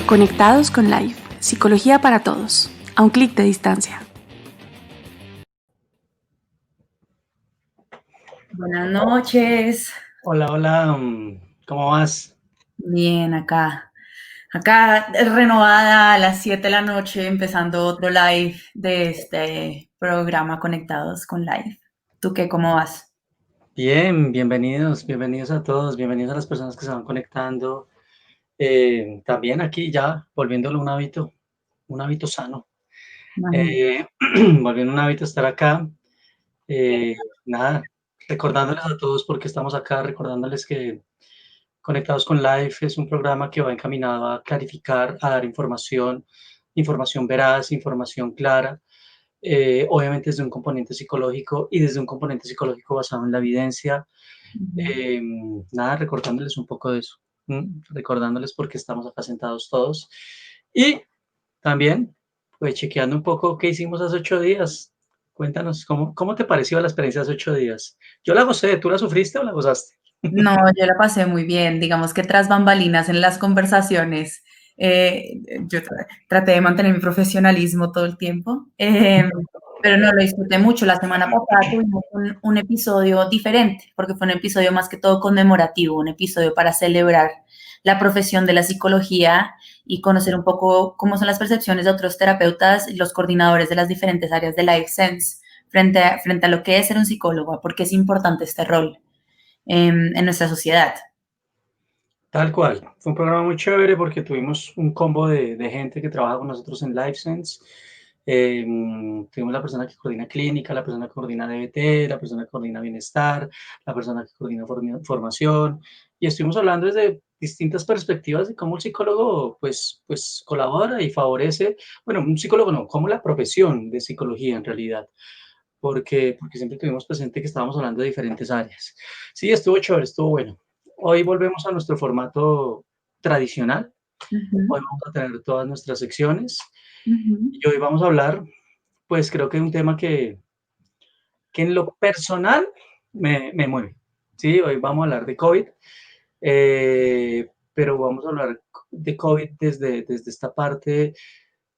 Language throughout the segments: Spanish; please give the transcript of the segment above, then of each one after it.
Conectados con Life, psicología para todos, a un clic de distancia. Buenas noches. Hola, ¿cómo vas? Bien, acá renovada a las 7 de la noche, empezando otro live de este programa Conectados con Life. ¿Tú qué, cómo vas? Bien, bienvenidos a todos, bienvenidos a las personas que se van conectando. También aquí ya volviéndolo un hábito sano, Imagínate. volviendo un hábito estar acá. Eh, Nada, recordándoles a todos porque estamos acá, recordándoles que Conectados con Life es un programa que va encaminado a clarificar, a dar información veraz, información clara. Obviamente desde un componente psicológico y desde un componente psicológico basado en la evidencia. Nada, recordándoles un poco de eso, recordándoles por qué estamos acá sentados todos. Y también, pues chequeando un poco qué hicimos hace 8 días. Cuéntanos, ¿cómo te pareció la experiencia hace 8 días? Yo la gocé, ¿tú la sufriste o la gozaste? No, yo la pasé muy bien. Digamos que tras bambalinas en las conversaciones, yo traté de mantener mi profesionalismo todo el tiempo, pero no lo disfruté mucho. La semana pasada tuvimos un episodio diferente, porque fue un episodio más que todo conmemorativo, un episodio para celebrar la profesión de la psicología y conocer un poco cómo son las percepciones de otros terapeutas y los coordinadores de las diferentes áreas de Life Sense frente a lo que es ser un psicólogo, porque es importante este rol en nuestra sociedad. Tal cual. Fue un programa muy chévere porque tuvimos un combo de gente que trabaja con nosotros en LifeSense. Tuvimos la persona que coordina clínica, la persona que coordina DBT, la persona que coordina bienestar, la persona que coordina formación. Y estuvimos hablando desde distintas perspectivas de cómo el psicólogo pues colabora y favorece, bueno, un psicólogo no, como la profesión de psicología en realidad. Porque siempre tuvimos presente que estábamos hablando de diferentes áreas. Sí, estuvo chévere, estuvo bueno. Hoy volvemos a nuestro formato tradicional. Hoy Ujú, vamos a tener todas nuestras secciones ujú. y hoy vamos a hablar, pues creo que es un tema que en lo personal me mueve. Sí, hoy vamos a hablar de COVID, pero vamos a hablar de COVID desde esta parte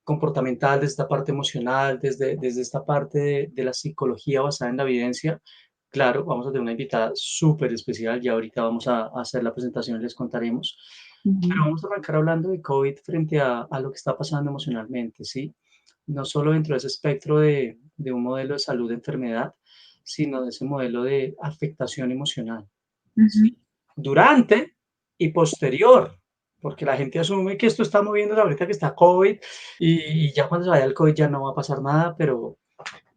comportamental, desde esta parte emocional, desde esta parte de la psicología basada en la evidencia. Claro, vamos a tener una invitada súper especial, ya ahorita vamos a hacer la presentación y les contaremos, pero Ujú. vamos a arrancar hablando de COVID frente a lo que está pasando emocionalmente, ¿sí? No solo dentro de ese espectro de un modelo de salud de enfermedad, sino de ese modelo de afectación emocional, Ujú. ¿sí? Durante y posterior, porque la gente asume que esto está moviendo ahorita que está COVID y ya cuando se vaya el COVID ya no va a pasar nada, pero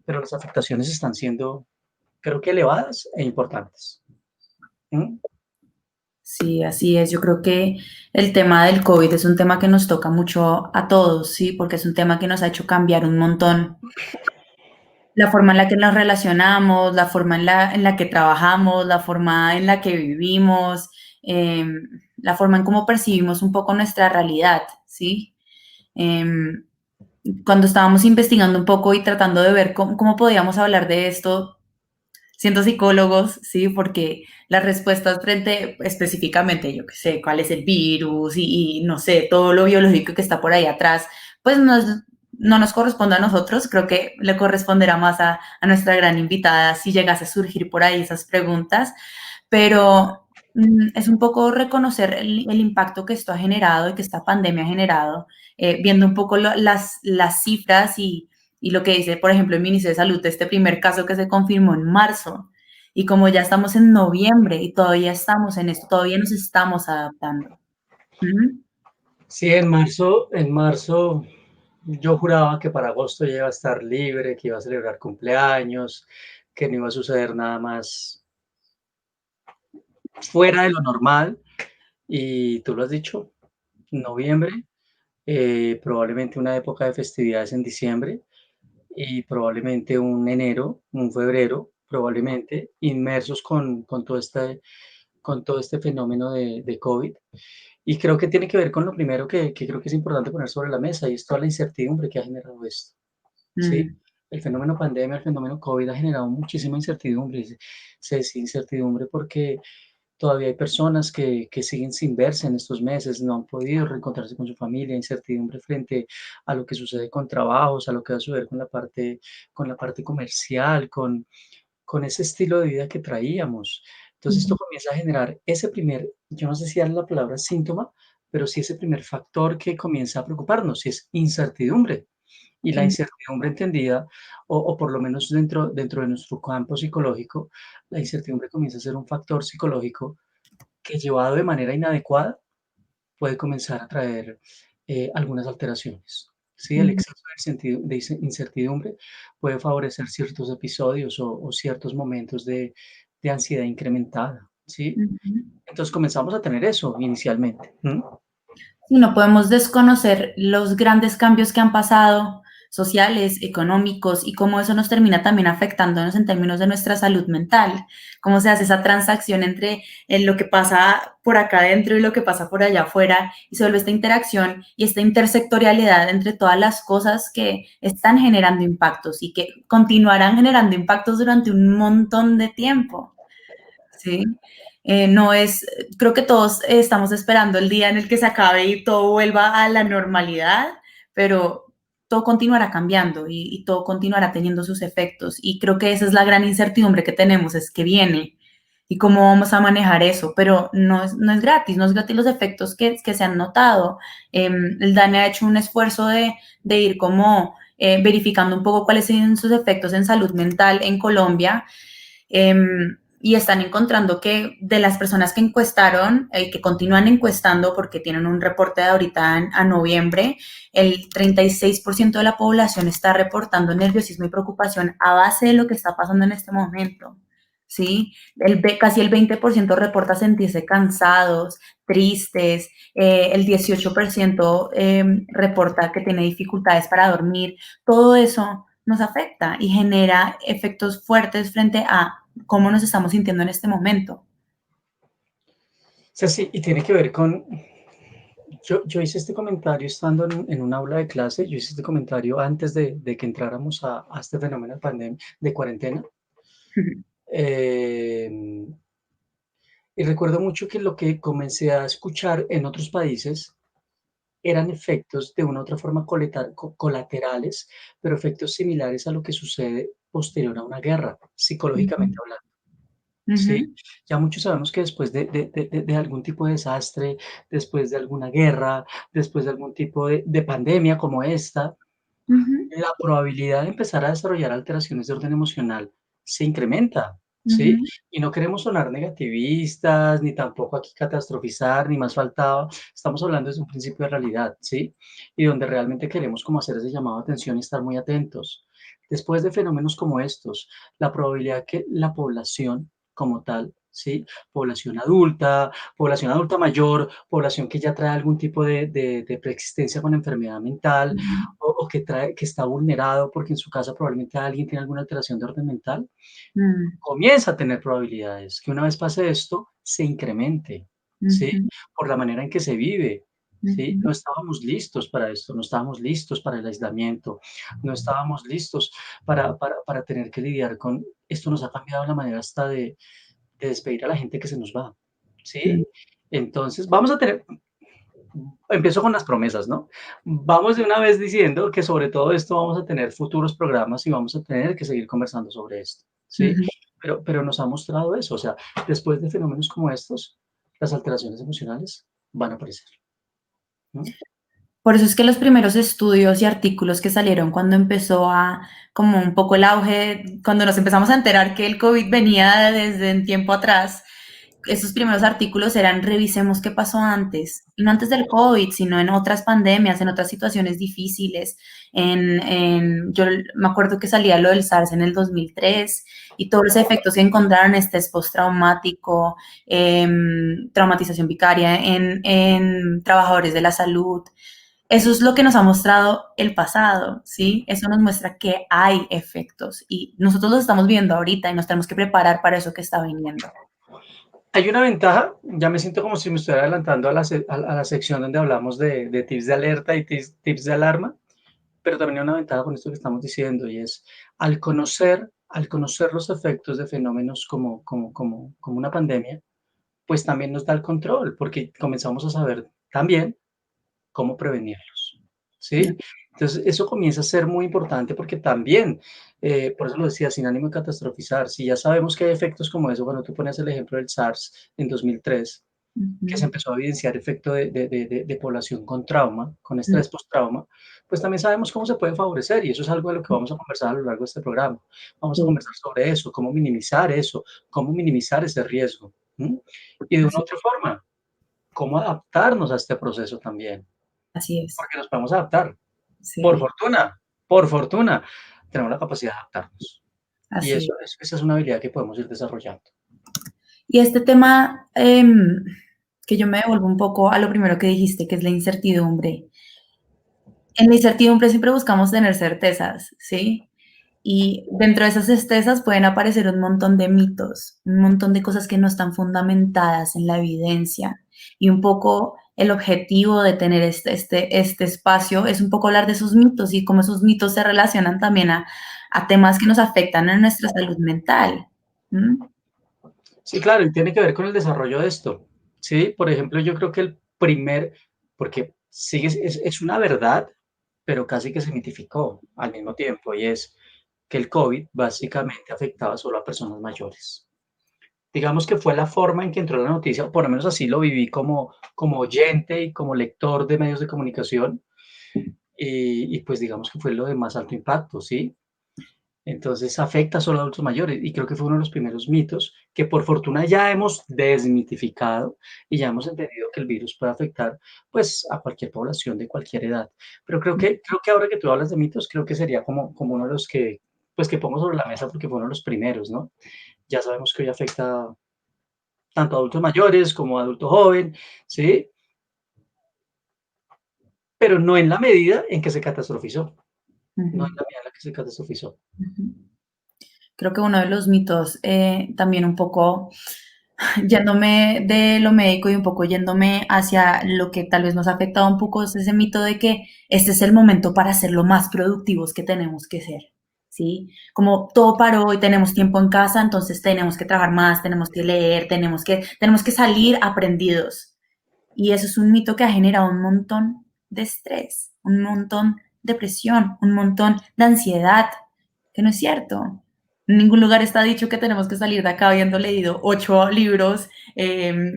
las afectaciones están siendo, creo que elevadas e importantes. ¿Mm? Sí, así es. Yo creo que el tema del COVID es un tema que nos toca mucho a todos, ¿sí? Porque es un tema que nos ha hecho cambiar un montón la forma en la que nos relacionamos, la forma en la que trabajamos, la forma en la que vivimos, la forma en cómo percibimos un poco nuestra realidad, ¿sí? Em, Cuando estábamos investigando un poco y tratando de ver cómo podíamos hablar de esto, siendo psicólogos, ¿sí? Porque las respuestas frente específicamente, yo qué sé, cuál es el virus y no sé, todo lo biológico que está por ahí atrás, pues no nos corresponde a nosotros, creo que le corresponderá más a nuestra gran invitada si llegase a surgir por ahí esas preguntas, pero es un poco reconocer el impacto que esto ha generado y que esta pandemia ha generado, viendo un poco las cifras y lo que dice, por ejemplo, el Ministerio de Salud, este primer caso que se confirmó en marzo, y como ya estamos en noviembre y todavía estamos en esto, todavía nos estamos adaptando. Ujú. Sí, en marzo yo juraba que para agosto ya iba a estar libre, que iba a celebrar cumpleaños, que no iba a suceder nada más fuera de lo normal. Y tú lo has dicho, noviembre, probablemente una época de festividades en diciembre y probablemente un enero, un febrero, probablemente inmersos con todo este fenómeno de COVID. Y creo que tiene que ver con lo primero que creo que es importante poner sobre la mesa y es toda la incertidumbre que ha generado esto. ¿Sí? Mm, El fenómeno pandemia, el fenómeno COVID ha generado muchísima incertidumbre. Incertidumbre porque Todavía hay personas que siguen sin verse en estos meses, no han podido reencontrarse con su familia, incertidumbre frente a lo que sucede con trabajos, a lo que va a suceder con la parte comercial, con ese estilo de vida que traíamos. Entonces, esto Ujú, comienza a generar ese primer, yo no sé si es la palabra síntoma, pero sí ese primer factor que comienza a preocuparnos, y es incertidumbre. Y la ujú, incertidumbre entendida, o por lo menos dentro de nuestro campo psicológico, la incertidumbre comienza a ser un factor psicológico que llevado de manera inadecuada puede comenzar a traer algunas alteraciones. ¿Sí? El ujú, exceso de incertidumbre puede favorecer ciertos episodios o ciertos momentos de ansiedad incrementada. ¿Sí? ujú. Entonces comenzamos a tener eso inicialmente. ¿Mm? Y no podemos desconocer los grandes cambios que han pasado, sociales, económicos, y cómo eso nos termina también afectándonos en términos de nuestra salud mental. Cómo se hace esa transacción entre lo que pasa por acá adentro y lo que pasa por allá afuera, y se vuelve esta interacción y esta intersectorialidad entre todas las cosas que están generando impactos y que continuarán generando impactos durante un montón de tiempo. Sí, no es, creo que todos estamos esperando el día en el que se acabe y todo vuelva a la normalidad, pero todo continuará cambiando y todo continuará teniendo sus efectos. Y creo que esa es la gran incertidumbre que tenemos, es que viene y cómo vamos a manejar eso, pero no es gratis, no es gratis los efectos que se han notado. El DANE ha hecho un esfuerzo de ir como verificando un poco cuáles son sus efectos en salud mental en Colombia. Y están encontrando que de las personas que encuestaron, que continúan encuestando porque tienen un reporte de ahorita a noviembre, el 36% de la población está reportando nerviosismo y preocupación a base de lo que está pasando en este momento. ¿Sí? Casi el 20% reporta sentirse cansados, tristes, el 18% reporta que tiene dificultades para dormir. Todo eso nos afecta y genera efectos fuertes frente a cómo nos estamos sintiendo en este momento. O sea, sí, y tiene que ver con, yo hice este comentario estando en un aula de clase, yo hice este comentario antes de que entráramos a este fenómeno de pandemia, de cuarentena. Eh, y recuerdo mucho que lo que comencé a escuchar en otros países eran efectos de una u otra forma colaterales, pero efectos similares a lo que sucede posterior a una guerra, psicológicamente Ujú, hablando. Sí, ujú, ya muchos sabemos que después de algún tipo de desastre, después de alguna guerra, después de algún tipo de pandemia como esta, ujú, la probabilidad de empezar a desarrollar alteraciones de orden emocional se incrementa, ¿sí? ujú, Y no queremos sonar negativistas, ni tampoco aquí catastrofizar, ni más faltaba. Estamos hablando desde un principio de realidad, ¿sí? Y donde realmente queremos como hacer ese llamado de atención y estar muy atentos. Después de fenómenos como estos, la probabilidad que la población como tal, ¿sí? Población adulta mayor, población que ya trae algún tipo de preexistencia con enfermedad mental, ujú, o que trae, que está vulnerado porque en su casa probablemente alguien tiene alguna alteración de orden mental, mm, comienza a tener probabilidades que una vez pase esto, se incremente, ¿sí? ujú, Por la manera en que se vive, ¿sí? ujú, No estábamos listos para esto, no estábamos listos para el aislamiento, no estábamos listos para tener que lidiar con esto. Nos ha cambiado la manera hasta de despedir a la gente que se nos va, mm. ¿sí? Entonces, vamos a tener, empiezo con las promesas, ¿no? Vamos de una vez diciendo que sobre todo esto vamos a tener futuros programas y vamos a tener que seguir conversando sobre esto, ¿sí? Ujú. Pero nos ha mostrado eso, o sea, después de fenómenos como estos, las alteraciones emocionales van a aparecer, ¿no? Por eso es que los primeros estudios y artículos que salieron cuando empezó a, como un poco el auge, cuando nos empezamos a enterar que el COVID venía desde un tiempo atrás, esos primeros artículos eran revisemos qué pasó antes, y no antes del COVID, sino en otras pandemias, en otras situaciones difíciles. Yo me acuerdo que salía lo del SARS en el 2003 y todos los efectos que encontraron, estrés postraumático, traumatización vicaria en trabajadores de la salud. Eso es lo que nos ha mostrado el pasado, ¿sí? Eso nos muestra que hay efectos y nosotros los estamos viendo ahorita y nos tenemos que preparar para eso que está viniendo. Hay una ventaja, ya me siento como si me estuviera adelantando a la sección donde hablamos de tips de alerta y tips de alarma, pero también hay una ventaja con esto que estamos diciendo y es al conocer los efectos de fenómenos como una pandemia, pues también nos da el control, porque comenzamos a saber también cómo prevenirlos, ¿sí? Entonces, eso comienza a ser muy importante porque también, por eso lo decía, sin ánimo de catastrofizar, si ya sabemos que hay efectos como eso, bueno, tú pones el ejemplo del SARS en 2003, que se Ujú. empezó a evidenciar efecto de población con trauma, con Mm, estrés postrauma, pues también sabemos cómo se puede favorecer y eso es algo de lo que vamos a conversar a lo largo de este programa. Vamos a sí, conversar sobre eso, cómo minimizar ese riesgo. ¿M? Y de una u así, otra forma, cómo adaptarnos a este proceso también, así es. porque nos podemos adaptar. Sí, Por fortuna, tenemos la capacidad de adaptarnos. Y así es. esa es una habilidad que podemos ir desarrollando. Y este tema, que yo me devuelvo un poco a lo primero que dijiste, que es la incertidumbre. En la incertidumbre siempre buscamos tener certezas, ¿sí? Y dentro de esas certezas pueden aparecer un montón de mitos, un montón de cosas que no están fundamentadas en la evidencia. Y un poco el objetivo de tener este espacio es un poco hablar de esos mitos y cómo esos mitos se relacionan también a temas que nos afectan a nuestra salud mental. ¿Mm? Sí, claro, y tiene que ver con el desarrollo de esto, ¿sí? Por ejemplo, yo creo que el primer, porque sigue, es una verdad, pero casi que se mitificó al mismo tiempo, y es que el COVID básicamente afectaba solo a personas mayores. Digamos que fue la forma en que entró la noticia, o por lo menos así lo viví como oyente y como lector de medios de comunicación, y pues digamos que fue lo de más alto impacto, ¿sí? Entonces afecta solo a adultos mayores y creo que fue uno de los primeros mitos que por fortuna ya hemos desmitificado y ya hemos entendido que el virus puede afectar pues a cualquier población de cualquier edad. Pero creo que ahora que tú hablas de mitos, creo que sería como uno de los que pues que pongo sobre la mesa porque fue uno de los primeros, ¿no? Ya sabemos que hoy afecta tanto a adultos mayores como a adulto joven, ¿sí? Pero no en la medida en que se catastrofizó, no en Ujú, la medida en la que se catastrofizó. ujú. Creo que uno de los mitos, también un poco yéndome de lo médico y un poco yéndome hacia lo que tal vez nos ha afectado un poco, es ese mito de que este es el momento para ser lo más productivos que tenemos que ser, ¿sí? Como todo paró y tenemos tiempo en casa, entonces tenemos que trabajar más, tenemos que leer, tenemos que salir aprendidos. Y eso es un mito que ha generado un montón de estrés, un montón de presión, un montón de ansiedad, que no es cierto. En ningún lugar está dicho que tenemos que salir de acá habiendo leído 8 libros,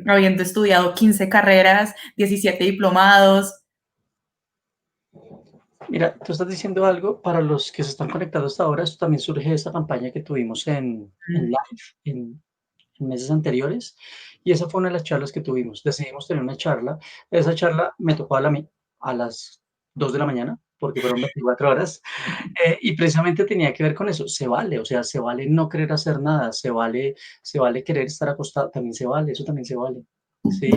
habiendo estudiado 15 carreras, 17 diplomados. Mira, tú estás diciendo algo para los que se están conectando hasta ahora. Esto también surge de esta campaña que tuvimos en Mm, live en meses anteriores. Y esa fue una de las charlas que tuvimos. Decidimos tener una charla. Esa charla me tocó a mí a las 2 de la mañana, porque fueron 24 horas. Y precisamente tenía que ver con eso. Se vale, o sea, se vale no querer hacer nada, se vale querer estar acostado, también se vale, eso también se vale. Sí,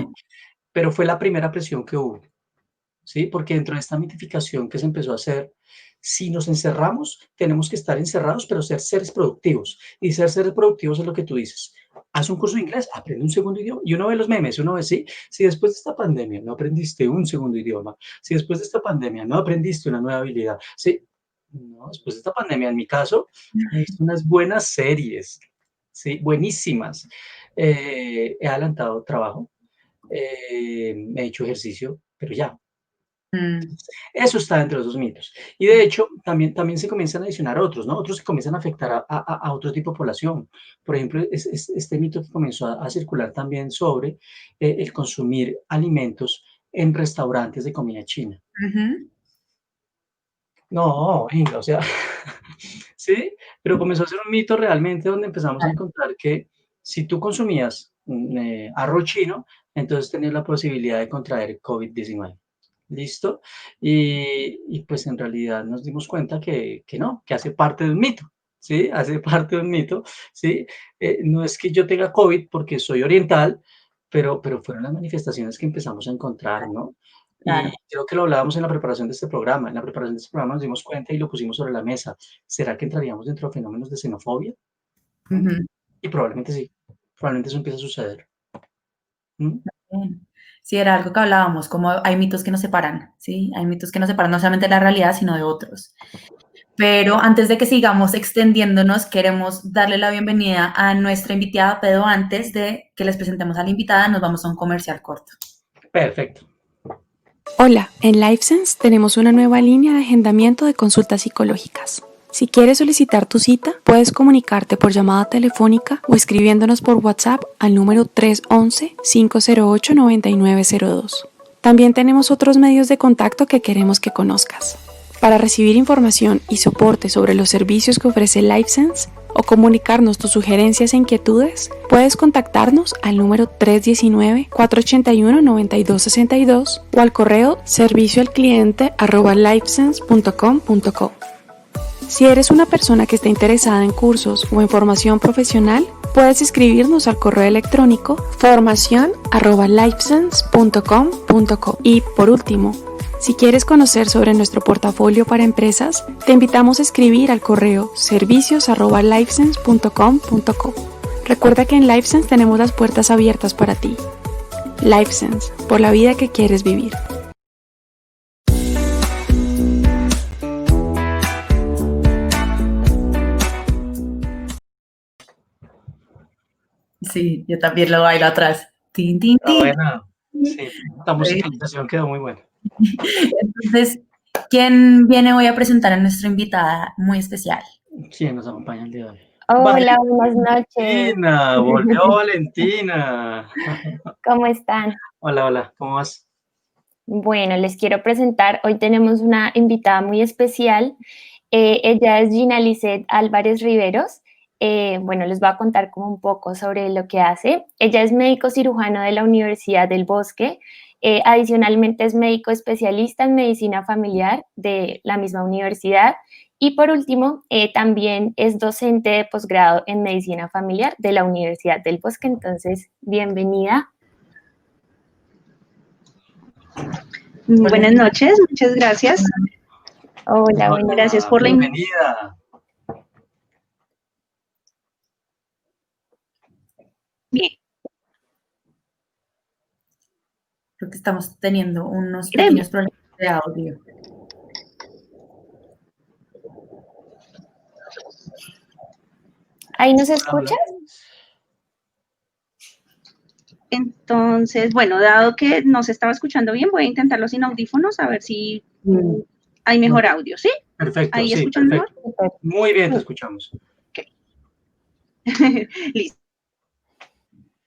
pero fue la primera presión que hubo. ¿Sí? Porque dentro de esta mitificación que se empezó a hacer, si nos encerramos, tenemos que estar encerrados, pero ser seres productivos. Y ser seres productivos es lo que tú dices. Haz un curso de inglés, aprende un segundo idioma. Y uno ve los memes, uno ve, sí, si después de esta pandemia no aprendiste un segundo idioma, si después de esta pandemia no aprendiste una nueva habilidad, sí, no, después de esta pandemia, en mi caso, he visto unas buenas series, sí, buenísimas. He adelantado trabajo, he hecho ejercicio, pero ya, mm, eso está dentro de esos mitos. Y de hecho, también se comienzan a adicionar otros, ¿no? Otros que comienzan a afectar a otro tipo de población. Por ejemplo, este mito que comenzó a circular también sobre el consumir alimentos en restaurantes de comida china. ujú. No, venga, o sea, sí, pero comenzó a ser un mito realmente donde empezamos a encontrar que si tú consumías arroz chino, entonces tenías la posibilidad de contraer COVID-19. ¿Listo? Y pues en realidad nos dimos cuenta que no, que hace parte de un mito, ¿sí? Hace parte de un mito, ¿sí? No es que yo tenga COVID porque soy oriental, pero fueron las manifestaciones que empezamos a encontrar, ¿no? Y Claro. creo que lo hablábamos en la preparación de este programa. En la preparación de este programa nos dimos cuenta y lo pusimos sobre la mesa. ¿Será que entraríamos dentro de fenómenos de xenofobia? ¿Mm? Ujú. Y probablemente sí. Probablemente eso empiece a suceder. ¿Mm? Bien. Sí, era algo que hablábamos, como hay mitos que nos separan, ¿sí? Hay mitos que nos separan no solamente de la realidad, sino de otros. Pero antes de que sigamos extendiéndonos, queremos darle la bienvenida a nuestra invitada, pero antes de que les presentemos a la invitada, nos vamos a un comercial corto. Perfecto. Hola, en LifeSense tenemos una nueva línea de agendamiento de consultas psicológicas. Si quieres solicitar tu cita, puedes comunicarte por llamada telefónica o escribiéndonos por WhatsApp al número 311-508-9902. También tenemos otros medios de contacto que queremos que conozcas. Para recibir información y soporte sobre los servicios que ofrece LifeSense o comunicarnos tus sugerencias e inquietudes, puedes contactarnos al número 319-481-9262 o al correo servicioalcliente@lifesense.com.co. Si eres una persona que está interesada en cursos o en formación profesional, puedes escribirnos al correo electrónico formacion@lifesense.com.co. Y por último, si quieres conocer sobre nuestro portafolio para empresas, te invitamos a escribir al correo servicios@lifesense.com.co. Recuerda que en LifeSense tenemos las puertas abiertas para ti. LifeSense, por la vida que quieres vivir. Sí, yo también lo bailo atrás. Tin, tin, tin. Buena. Sí, la musicalización quedó muy buena. Entonces, ¿quién viene hoy a presentar a nuestra invitada muy especial? ¿Quién nos acompaña el día de hoy? Hola, buenas noches. Valentina, volvió Valentina. ¿Cómo están? Hola, hola, ¿cómo vas? Bueno, les quiero presentar, hoy tenemos una invitada muy especial. Ella es Gina Lisset Álvarez Riveros. Bueno, les voy a contar como un poco sobre lo que hace. Ella es médico cirujano de la Universidad del Bosque. Adicionalmente es médico especialista en medicina familiar de la misma universidad. Y por último, también es docente de posgrado en medicina familiar de la Universidad del Bosque. Entonces, bienvenida. Buenas noches, muchas gracias. Hola, buenas Gracias por la bienvenida. Bien. Creo que estamos teniendo unos pequeños problemas de audio. ¿Ahí nos escuchas? Entonces, bueno, dado que no se estaba escuchando bien, voy a intentarlo sin audífonos a ver si hay mejor audio, ¿sí? Perfecto, ¿Ahí sí, escuchan perfecto. Mejor? Muy bien, te escuchamos. Okay. Listo.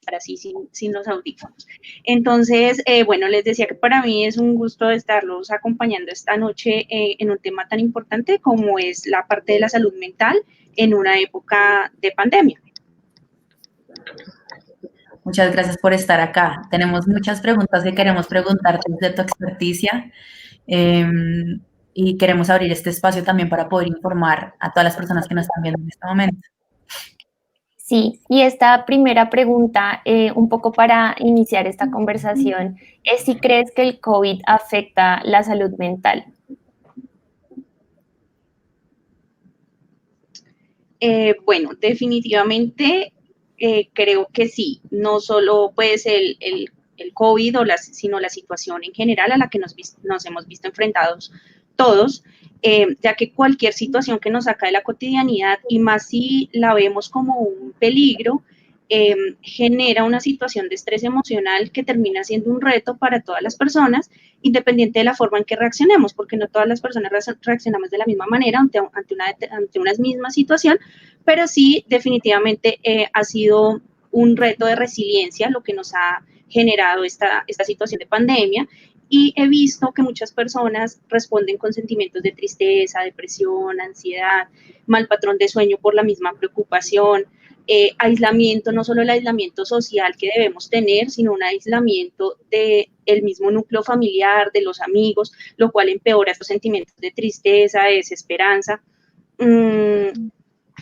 Ahora sí, sin los audífonos. Entonces, bueno, les decía que para mí es un gusto estarlos acompañando esta noche en un tema tan importante como es la parte de la salud mental en una época de pandemia. Muchas gracias por estar acá. Tenemos muchas preguntas que queremos preguntarte desde tu experticia y queremos abrir este espacio también para poder informar a todas las personas que nos están viendo en este momento. Sí, y esta primera pregunta, un poco para iniciar esta conversación, es si crees que el COVID afecta la salud mental. Bueno, definitivamente creo que sí, no solo pues el COVID, sino la situación en general a la que nos hemos visto enfrentados todos, ya que cualquier situación que nos saca de la cotidianidad, y más si la vemos como un peligro, genera una situación de estrés emocional que termina siendo un reto para todas las personas, independiente de la forma en que reaccionemos, porque no todas las personas reaccionamos de la misma manera ante una misma situación, pero sí definitivamente ha sido un reto de resiliencia lo que nos ha generado esta situación de pandemia, y he visto que muchas personas responden con sentimientos de tristeza, depresión, ansiedad, mal patrón de sueño por la misma preocupación, aislamiento, no solo el aislamiento social que debemos tener, sino un aislamiento del mismo núcleo familiar, de los amigos, lo cual empeora estos sentimientos de tristeza, de desesperanza.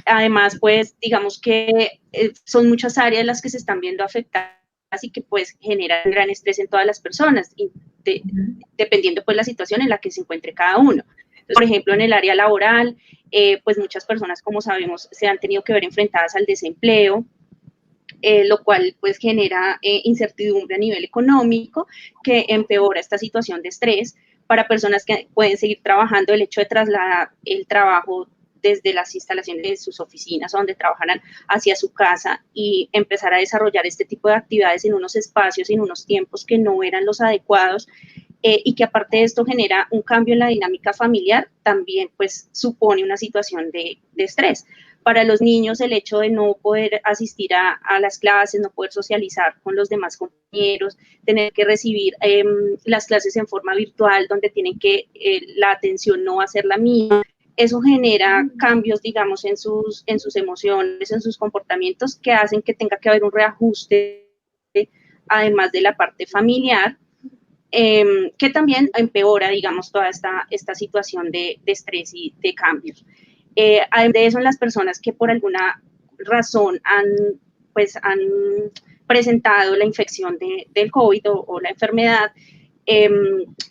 Además, pues, digamos que son muchas áreas las que se están viendo afectadas y que pues generan gran estrés en todas las personas, dependiendo pues la situación en la que se encuentre cada uno. Entonces, por ejemplo, en el área laboral, pues muchas personas, como sabemos, se han tenido que ver enfrentadas al desempleo, lo cual pues genera incertidumbre a nivel económico que empeora esta situación de estrés. Para personas que pueden seguir trabajando, el hecho de trasladar el trabajo desde las instalaciones de sus oficinas o donde trabajarán hacia su casa y empezar a desarrollar este tipo de actividades en unos espacios, en unos tiempos que no eran los adecuados, y que aparte de esto genera un cambio en la dinámica familiar, también pues supone una situación de estrés. Para los niños el hecho de no poder asistir a las clases, no poder socializar con los demás compañeros, tener que recibir las clases en forma virtual donde tienen que la atención no va a ser la misma, eso genera cambios, digamos, en sus emociones, en sus comportamientos que hacen que tenga que haber un reajuste, además de la parte familiar, que también empeora, digamos, toda esta situación de estrés y de cambios. Además de eso, en las personas que por alguna razón han presentado la infección del COVID o la enfermedad,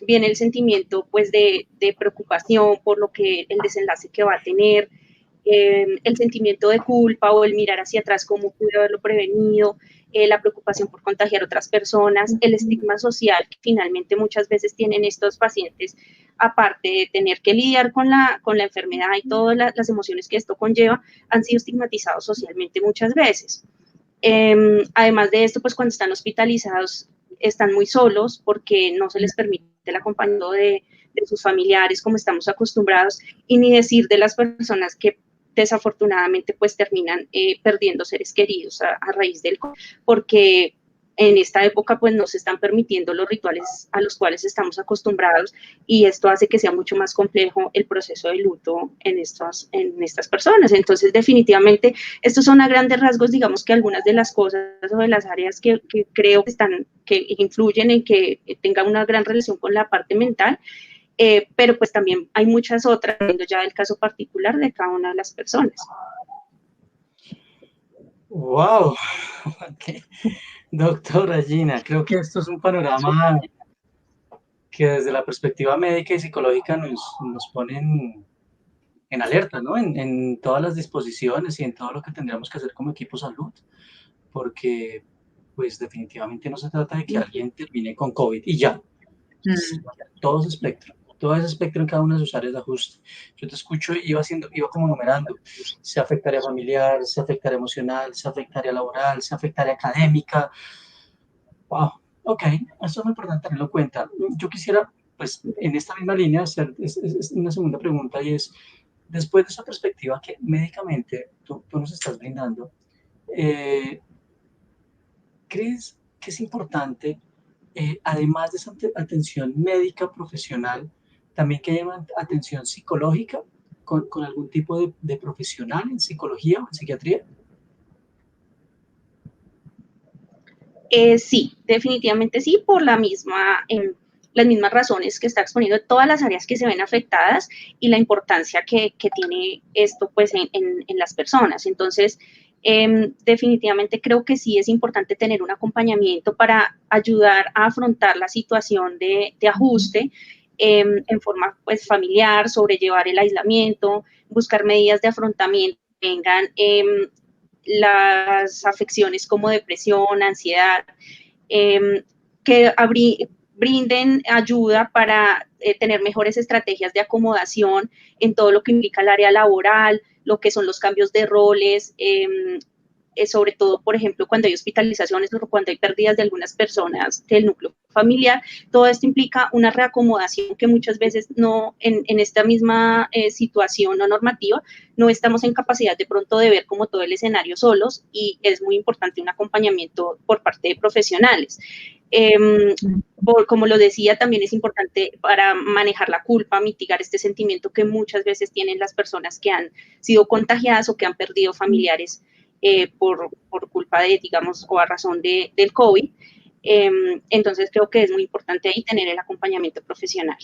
viene el sentimiento pues de preocupación por lo que el desenlace que va a tener, el sentimiento de culpa o el mirar hacia atrás cómo pude haberlo prevenido, la preocupación por contagiar a otras personas, el estigma social que finalmente muchas veces tienen estos pacientes, aparte de tener que lidiar con la enfermedad y todas las emociones que esto conlleva, han sido estigmatizados socialmente muchas veces. Además de esto, pues cuando están hospitalizados están muy solos porque no se les permite el acompañamiento de sus familiares como estamos acostumbrados, y ni decir de las personas que desafortunadamente pues terminan perdiendo seres queridos a raíz del COVID, porque en esta época pues no se están permitiendo los rituales a los cuales estamos acostumbrados, y esto hace que sea mucho más complejo el proceso de luto en estas personas. Entonces, definitivamente, estos son a grandes rasgos, digamos, que algunas de las cosas o de las áreas que creo que influyen en que tenga una gran relación con la parte mental, pero pues también hay muchas otras, viendo ya el caso particular de cada una de las personas. ¡Wow! Okay. Doctora Gina, creo que esto es un panorama que desde la perspectiva médica y psicológica nos pone en alerta, ¿no? En todas las disposiciones y en todo lo que tendríamos que hacer como equipo salud, porque pues definitivamente no se trata de que alguien termine con COVID y ya. Todo ese espectro en cada una de sus áreas de ajuste. Yo te escucho y iba como numerando. Se afectaría familiar, se afectaría emocional, se afectaría laboral, se afectaría académica. Wow, ok, eso es muy importante tenerlo en cuenta. Yo quisiera, pues, en esta misma línea, hacer una segunda pregunta, y es, después de esa perspectiva que médicamente tú nos estás brindando, ¿crees que es importante, además de esa atención médica profesional, también que haya una atención psicológica con algún tipo de profesional en psicología o en psiquiatría? Sí, definitivamente sí, por las mismas razones que está exponiendo, todas las áreas que se ven afectadas y la importancia que tiene esto pues en las personas. Entonces, definitivamente creo que sí es importante tener un acompañamiento para ayudar a afrontar la situación de ajuste en forma pues familiar, sobrellevar el aislamiento, buscar medidas de afrontamiento que tengan las afecciones como depresión, ansiedad, que brinden ayuda para tener mejores estrategias de acomodación en todo lo que implica el área laboral, lo que son los cambios de roles, sobre todo, por ejemplo, cuando hay hospitalizaciones o cuando hay pérdidas de algunas personas del núcleo familiar. Todo esto implica una reacomodación que muchas veces no, en esta misma situación no normativa, no estamos en capacidad de pronto de ver como todo el escenario solos, y es muy importante un acompañamiento por parte de profesionales. Como lo decía, también es importante para manejar la culpa, mitigar este sentimiento que muchas veces tienen las personas que han sido contagiadas o que han perdido familiares por culpa de, digamos, o a razón del COVID. Entonces creo que es muy importante ahí tener el acompañamiento profesional.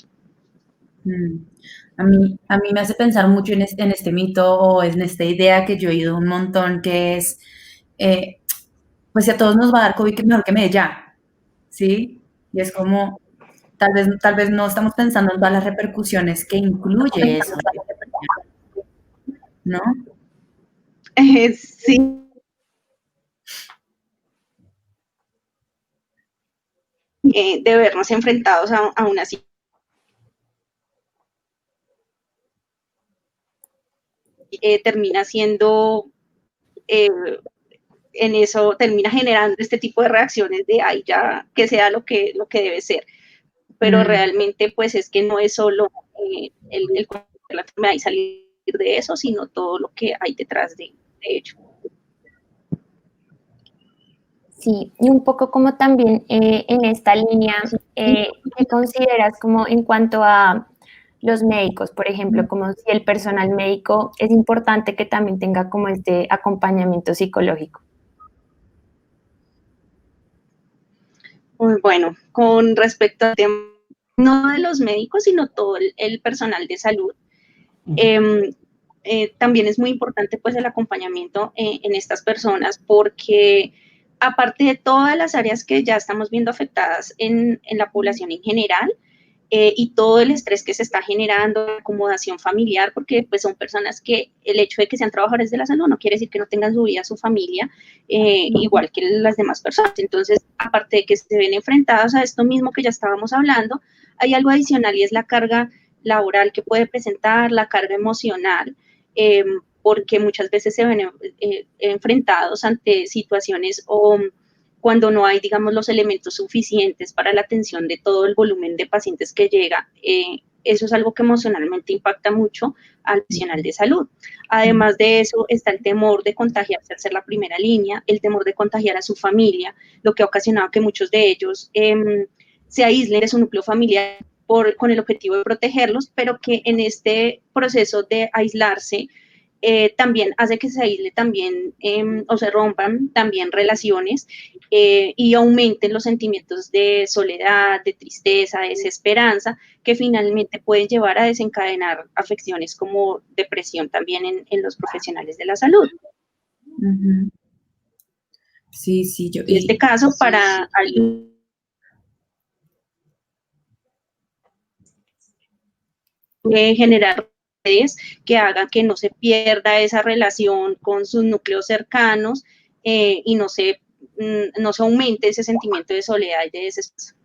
A mí me hace pensar mucho en este mito o en esta idea que yo he oído un montón, que es, pues si a todos nos va a dar COVID, que mejor que me dé ya, ¿sí? Y es como, tal vez no estamos pensando en todas las repercusiones que incluye eso, ¿no? Sí. De vernos enfrentados a una situación termina siendo, en eso termina generando este tipo de reacciones de, ay, ya, que sea lo que debe ser. Pero realmente, pues, es que no es solo la enfermedad y salir de eso, sino todo lo que hay detrás de ello. Sí, y un poco como también en esta línea, ¿qué consideras como en cuanto a los médicos, por ejemplo, como si el personal médico es importante que también tenga como este acompañamiento psicológico? Bueno, con respecto al tema, no de los médicos, sino todo el personal de salud, también es muy importante pues el acompañamiento en estas personas, porque aparte de todas las áreas que ya estamos viendo afectadas en la población en general, y todo el estrés que se está generando, la acomodación familiar, porque pues son personas que el hecho de que sean trabajadores de la salud no quiere decir que no tengan su vida, su familia, igual que las demás personas. Entonces, aparte de que se ven enfrentados a esto mismo que ya estábamos hablando, hay algo adicional y es la carga laboral que puede presentar, la carga emocional, porque muchas veces se ven enfrentados ante situaciones o cuando no hay, digamos, los elementos suficientes para la atención de todo el volumen de pacientes que llega. Eso es algo que emocionalmente impacta mucho al profesional de salud. Además de eso, está el temor de contagiarse al ser la primera línea, el temor de contagiar a su familia, lo que ha ocasionado que muchos de ellos se aíslen de su núcleo familiar con el objetivo de protegerlos, pero que en este proceso de aislarse, también hace que se aísle también o se rompan también relaciones y aumenten los sentimientos de soledad, de tristeza, de desesperanza, que finalmente pueden llevar a desencadenar afecciones como depresión también en los profesionales de la salud. Sí, sí, yo. En este caso, para generar redes que hagan que no se pierda esa relación con sus núcleos cercanos y no se aumente ese sentimiento de soledad y de desesperación.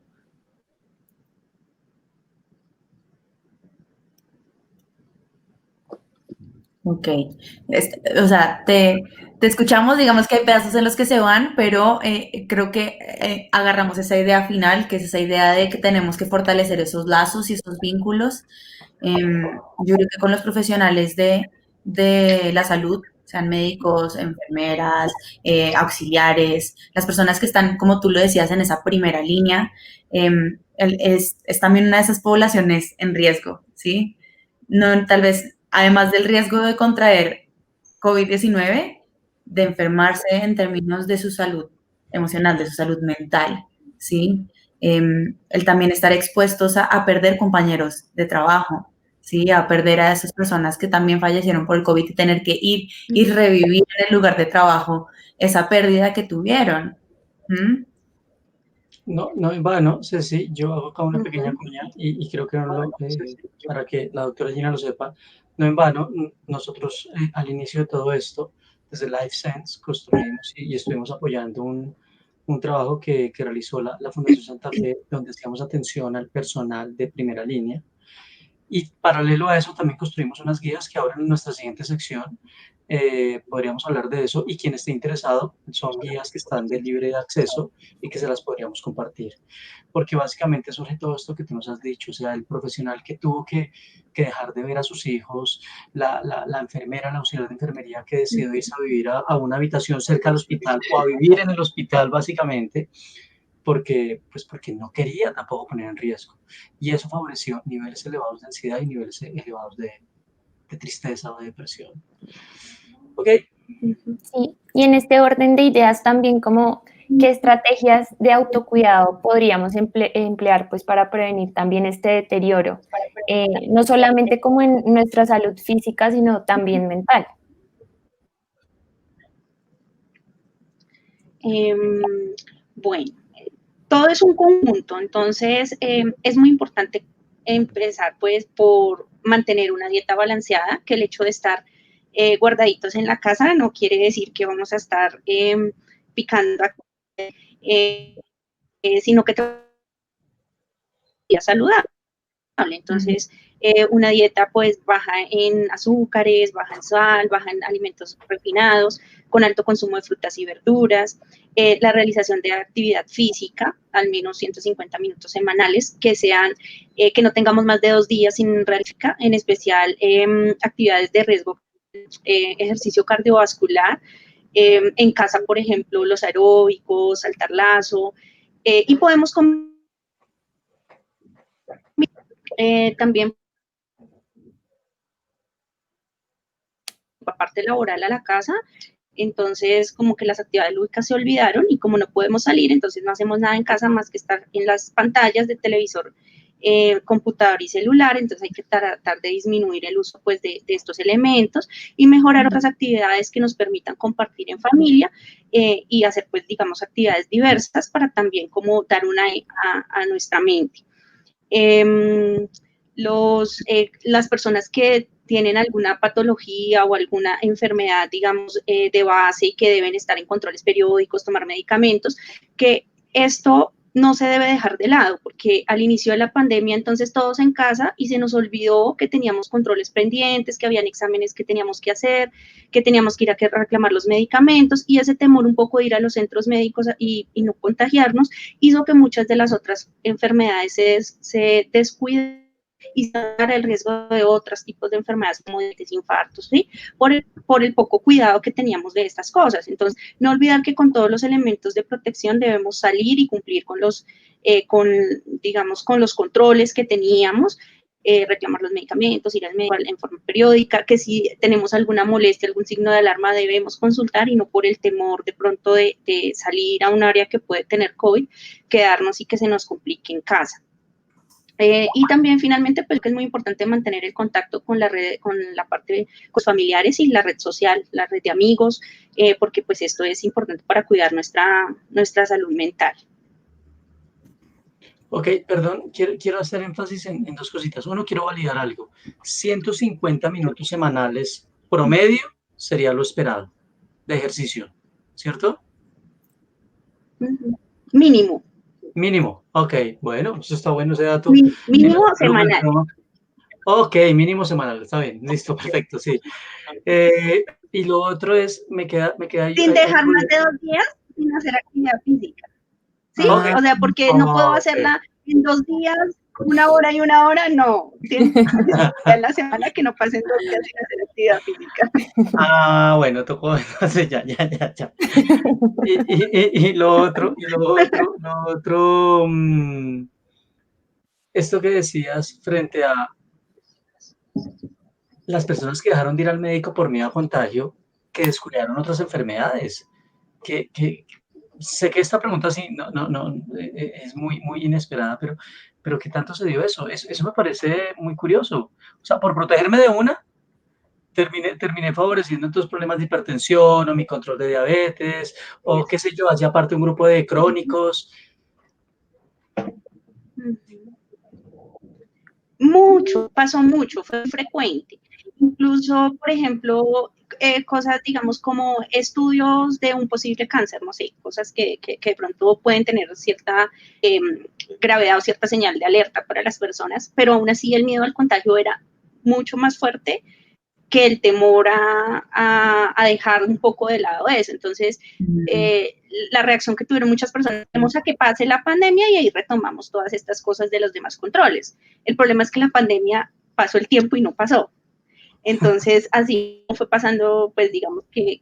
Ok, o sea, te escuchamos, digamos que hay pedazos en los que se van, pero creo que agarramos esa idea final, que es esa idea de que tenemos que fortalecer esos lazos y esos vínculos. Yo creo que con los profesionales de la salud, sean médicos, enfermeras, auxiliares, las personas que están, como tú lo decías, en esa primera línea, es también una de esas poblaciones en riesgo, ¿sí? No, tal vez, además del riesgo de contraer COVID-19, de enfermarse en términos de su salud emocional, de su salud mental, ¿sí? El también estar expuestos a perder compañeros de trabajo, ¿sí? A perder a esas personas que también fallecieron por el COVID y tener que ir y revivir en el lugar de trabajo esa pérdida que tuvieron. No, no, en vano, Ceci, yo hago acá una pequeña cuña y creo que para que la doctora Gina lo sepa, no en vano, nosotros al inicio de todo esto, desde LifeSense, construimos y estuvimos apoyando un trabajo que realizó la Fundación Santa Fe, donde hacíamos atención al personal de primera línea. Y paralelo a eso también construimos unas guías que ahora en nuestra siguiente sección podríamos hablar de eso, y quien esté interesado son guías que están de libre acceso y que se las podríamos compartir, porque básicamente surge todo esto que tú nos has dicho, o sea, el profesional que tuvo que dejar de ver a sus hijos, la enfermera, la auxiliar de enfermería que decidió irse a vivir a una habitación cerca del hospital o a vivir en el hospital básicamente, porque no quería tampoco poner en riesgo. Y eso favoreció niveles elevados de ansiedad y niveles elevados de tristeza o de depresión. Ok. Sí, y en este orden de ideas también como qué estrategias de autocuidado podríamos emplear pues para prevenir también este deterioro, no solamente como en nuestra salud física, sino también mental. Bueno, todo es un conjunto, entonces es muy importante empezar pues por mantener una dieta balanceada, que el hecho de estar guardaditos en la casa no quiere decir que vamos a estar picando, sino que te saludar. Entonces, una dieta pues baja en azúcares, baja en sal, baja en alimentos refinados, con alto consumo de frutas y verduras, la realización de actividad física, al menos 150 minutos semanales, que no tengamos más de 2 días sin realizar, en especial actividades de riesgo, ejercicio cardiovascular, en casa, por ejemplo, los aeróbicos, saltar lazo, y podemos también parte laboral a la casa, entonces como que las actividades lúdicas se olvidaron y como no podemos salir, entonces no hacemos nada en casa más que estar en las pantallas de televisor, computador y celular, entonces hay que tratar de disminuir el uso pues de estos elementos y mejorar otras actividades que nos permitan compartir en familia y hacer pues digamos actividades diversas para también como dar una a nuestra mente. Las personas que tienen alguna patología o alguna enfermedad, digamos, de base y que deben estar en controles periódicos, tomar medicamentos, que esto no se debe dejar de lado, porque al inicio de la pandemia, entonces todos en casa y se nos olvidó que teníamos controles pendientes, que habían exámenes que teníamos que hacer, que teníamos que ir a reclamar los medicamentos y ese temor un poco de ir a los centros médicos y no contagiarnos hizo que muchas de las otras enfermedades se descuiden y sacar el riesgo de otros tipos de enfermedades como diabetes, infartos, ¿sí? Por el poco cuidado que teníamos de estas cosas. Entonces, no olvidar que con todos los elementos de protección debemos salir y cumplir con los controles que teníamos, reclamar los medicamentos, ir al médico en forma periódica, que si tenemos alguna molestia, algún signo de alarma, debemos consultar y no por el temor de pronto de salir a un área que puede tener COVID, quedarnos y que se nos complique en casa. Y también finalmente pues que es muy importante mantener el contacto con la red, con la parte con los familiares y la red social, la red de amigos, porque pues esto es importante para cuidar nuestra salud mental. Ok, perdón, quiero hacer énfasis en 2 cositas. Uno, quiero validar algo. 150 minutos semanales promedio sería lo esperado de ejercicio, ¿cierto? Mínimo. Mínimo, ok, bueno, eso está bueno ese dato. Mínimo semanal. Ok, mínimo semanal, está bien, listo, perfecto, sí. Y lo otro es, me queda sin dejar más de 2 días sin hacer actividad física, ¿sí? Okay. O sea, porque no puedo hacerla en 2 días, 1 hora y 1 hora, no. En la semana que no pasen 2 días sin hacer actividad física. Ah, bueno, tocó, entonces ya. Y lo otro, esto que decías frente a las personas que dejaron de ir al médico por miedo a contagio, que descubrieron otras enfermedades, que sé que esta pregunta sí, no, es muy inesperada, pero ¿qué tanto se dio eso? Eso me parece muy curioso. O sea, por protegerme de una, terminé favoreciendo entonces problemas de hipertensión o mi control de diabetes o qué sé yo, hacía parte de un grupo de crónicos. Pasó mucho, fue frecuente. Incluso, por ejemplo, cosas, digamos, como estudios de un posible cáncer, no sé, cosas que de pronto pueden tener cierta gravedad o cierta señal de alerta para las personas, pero aún así el miedo al contagio era mucho más fuerte que el temor a dejar un poco de lado eso. Entonces, la reacción que tuvieron muchas personas, tenemos a que pase la pandemia y ahí retomamos todas estas cosas de los demás controles. El problema es que la pandemia pasó el tiempo y no pasó. Entonces, así fue pasando, pues digamos que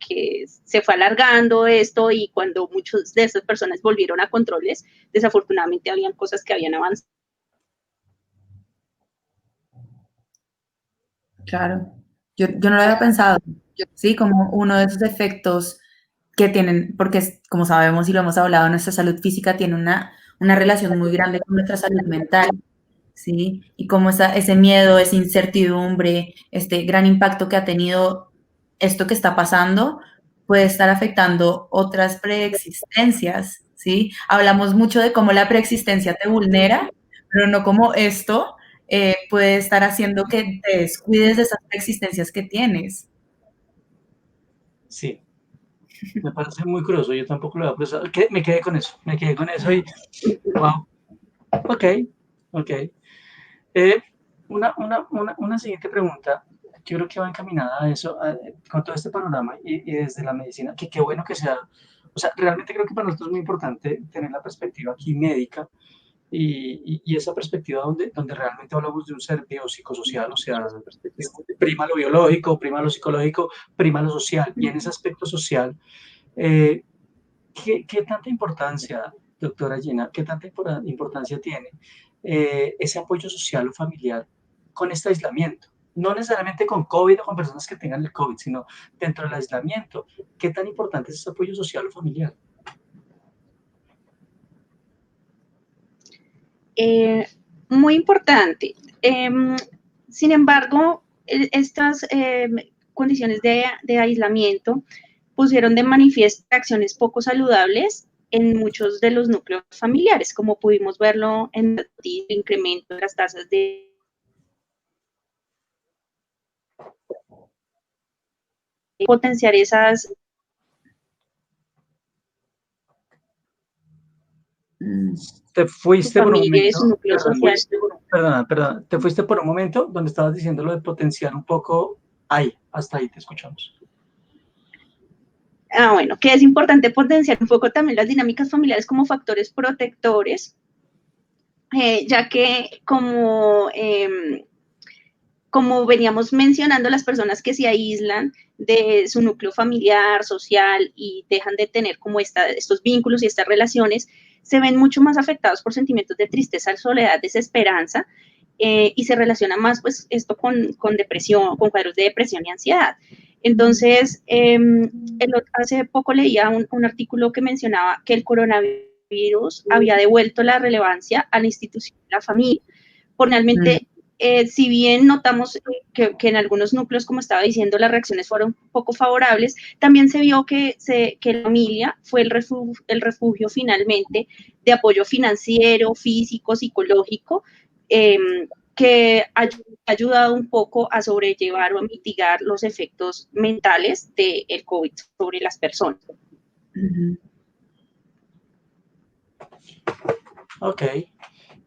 se fue alargando esto y cuando muchas de esas personas volvieron a controles, desafortunadamente habían cosas que habían avanzado. Claro, yo no lo había pensado, sí, como uno de esos efectos que tienen, porque como sabemos y lo hemos hablado, nuestra salud física tiene una relación muy grande con nuestra salud mental, ¿sí? Y como ese miedo, esa incertidumbre, este gran impacto que ha tenido esto que está pasando, puede estar afectando otras preexistencias, ¿sí? Hablamos mucho de cómo la preexistencia te vulnera, pero no como esto puede estar haciendo que te descuides de esas preexistencias que tienes. Sí, me parece muy curioso, yo tampoco lo había pensado, me quedé con eso y wow, ok. Una siguiente pregunta, yo creo que va encaminada a eso, con todo este panorama y desde la medicina, que qué bueno que sea, o sea, realmente creo que para nosotros es muy importante tener la perspectiva aquí médica y esa perspectiva donde realmente hablamos de un ser biopsicosocial, o sea, prima lo biológico, prima lo psicológico, prima lo social, y en ese aspecto social, eh, ¿qué tanta importancia, doctora Gina, qué tanta importancia tiene ese apoyo social o familiar con este aislamiento? No necesariamente con COVID o con personas que tengan el COVID, sino dentro del aislamiento. ¿Qué tan importante es ese apoyo social o familiar? Muy importante. Sin embargo, estas condiciones de aislamiento pusieron de manifiesto acciones poco saludables en muchos de los núcleos familiares, como pudimos verlo en el incremento de las tasas de potenciar esas Te fuiste por un familia y su momento, núcleo social. perdona, te fuiste por un momento donde estabas diciendo lo de potenciar un poco, ahí, hasta ahí te escuchamos. Bueno, que es importante potenciar un poco también las dinámicas familiares como factores protectores, ya que como veníamos mencionando, las personas que se aíslan de su núcleo familiar, social y dejan de tener como estos vínculos y estas relaciones, se ven mucho más afectados por sentimientos de tristeza, soledad, desesperanza, y se relaciona más pues esto con depresión, con cuadros de depresión y ansiedad. Entonces, hace poco leía un artículo que mencionaba que el coronavirus había devuelto la relevancia a la institución de la familia, por realmente si bien notamos que en algunos núcleos, como estaba diciendo, las reacciones fueron poco favorables, también se vio que la familia fue el refugio finalmente de apoyo financiero, físico, psicológico, que ha ayudado un poco a sobrellevar o a mitigar los efectos mentales del COVID sobre las personas. Ok.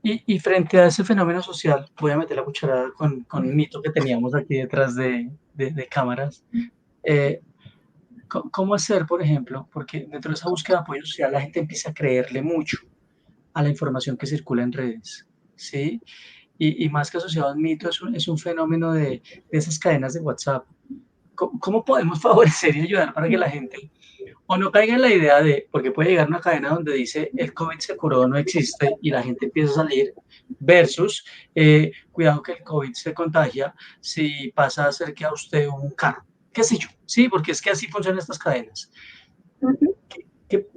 Y frente a ese fenómeno social, voy a meter la cucharada con un mito que teníamos aquí detrás de cámaras. ¿Cómo hacer, por ejemplo? Porque dentro de esa búsqueda de apoyo social la gente empieza a creerle mucho a la información que circula en redes, ¿sí? Y más que asociado a un mito, es un fenómeno de esas cadenas de WhatsApp. ¿Cómo podemos favorecer y ayudar para que la gente o no caiga en la idea de, porque puede llegar una cadena donde dice el COVID se curó, no existe, y la gente empieza a salir, versus, cuidado que el COVID se contagia si pasa cerca a usted un carro, qué sé yo, sí, porque es que así funcionan estas cadenas. ¿Qué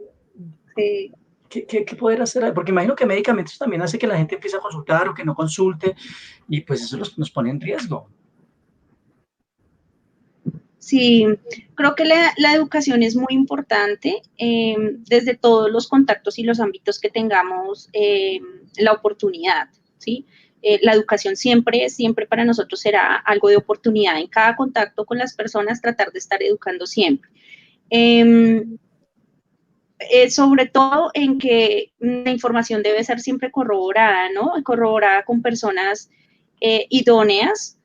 poder hacer? Porque imagino que medicamentos también hace que la gente empiece a consultar o que no consulte, y pues eso nos pone en riesgo. Sí, creo que la educación es muy importante desde todos los contactos y los ámbitos que tengamos la oportunidad, ¿sí? La educación siempre para nosotros será algo de oportunidad. En cada contacto con las personas, tratar de estar educando siempre. Sobre todo en que la información debe ser siempre corroborada, ¿no? Corroborada con personas idóneas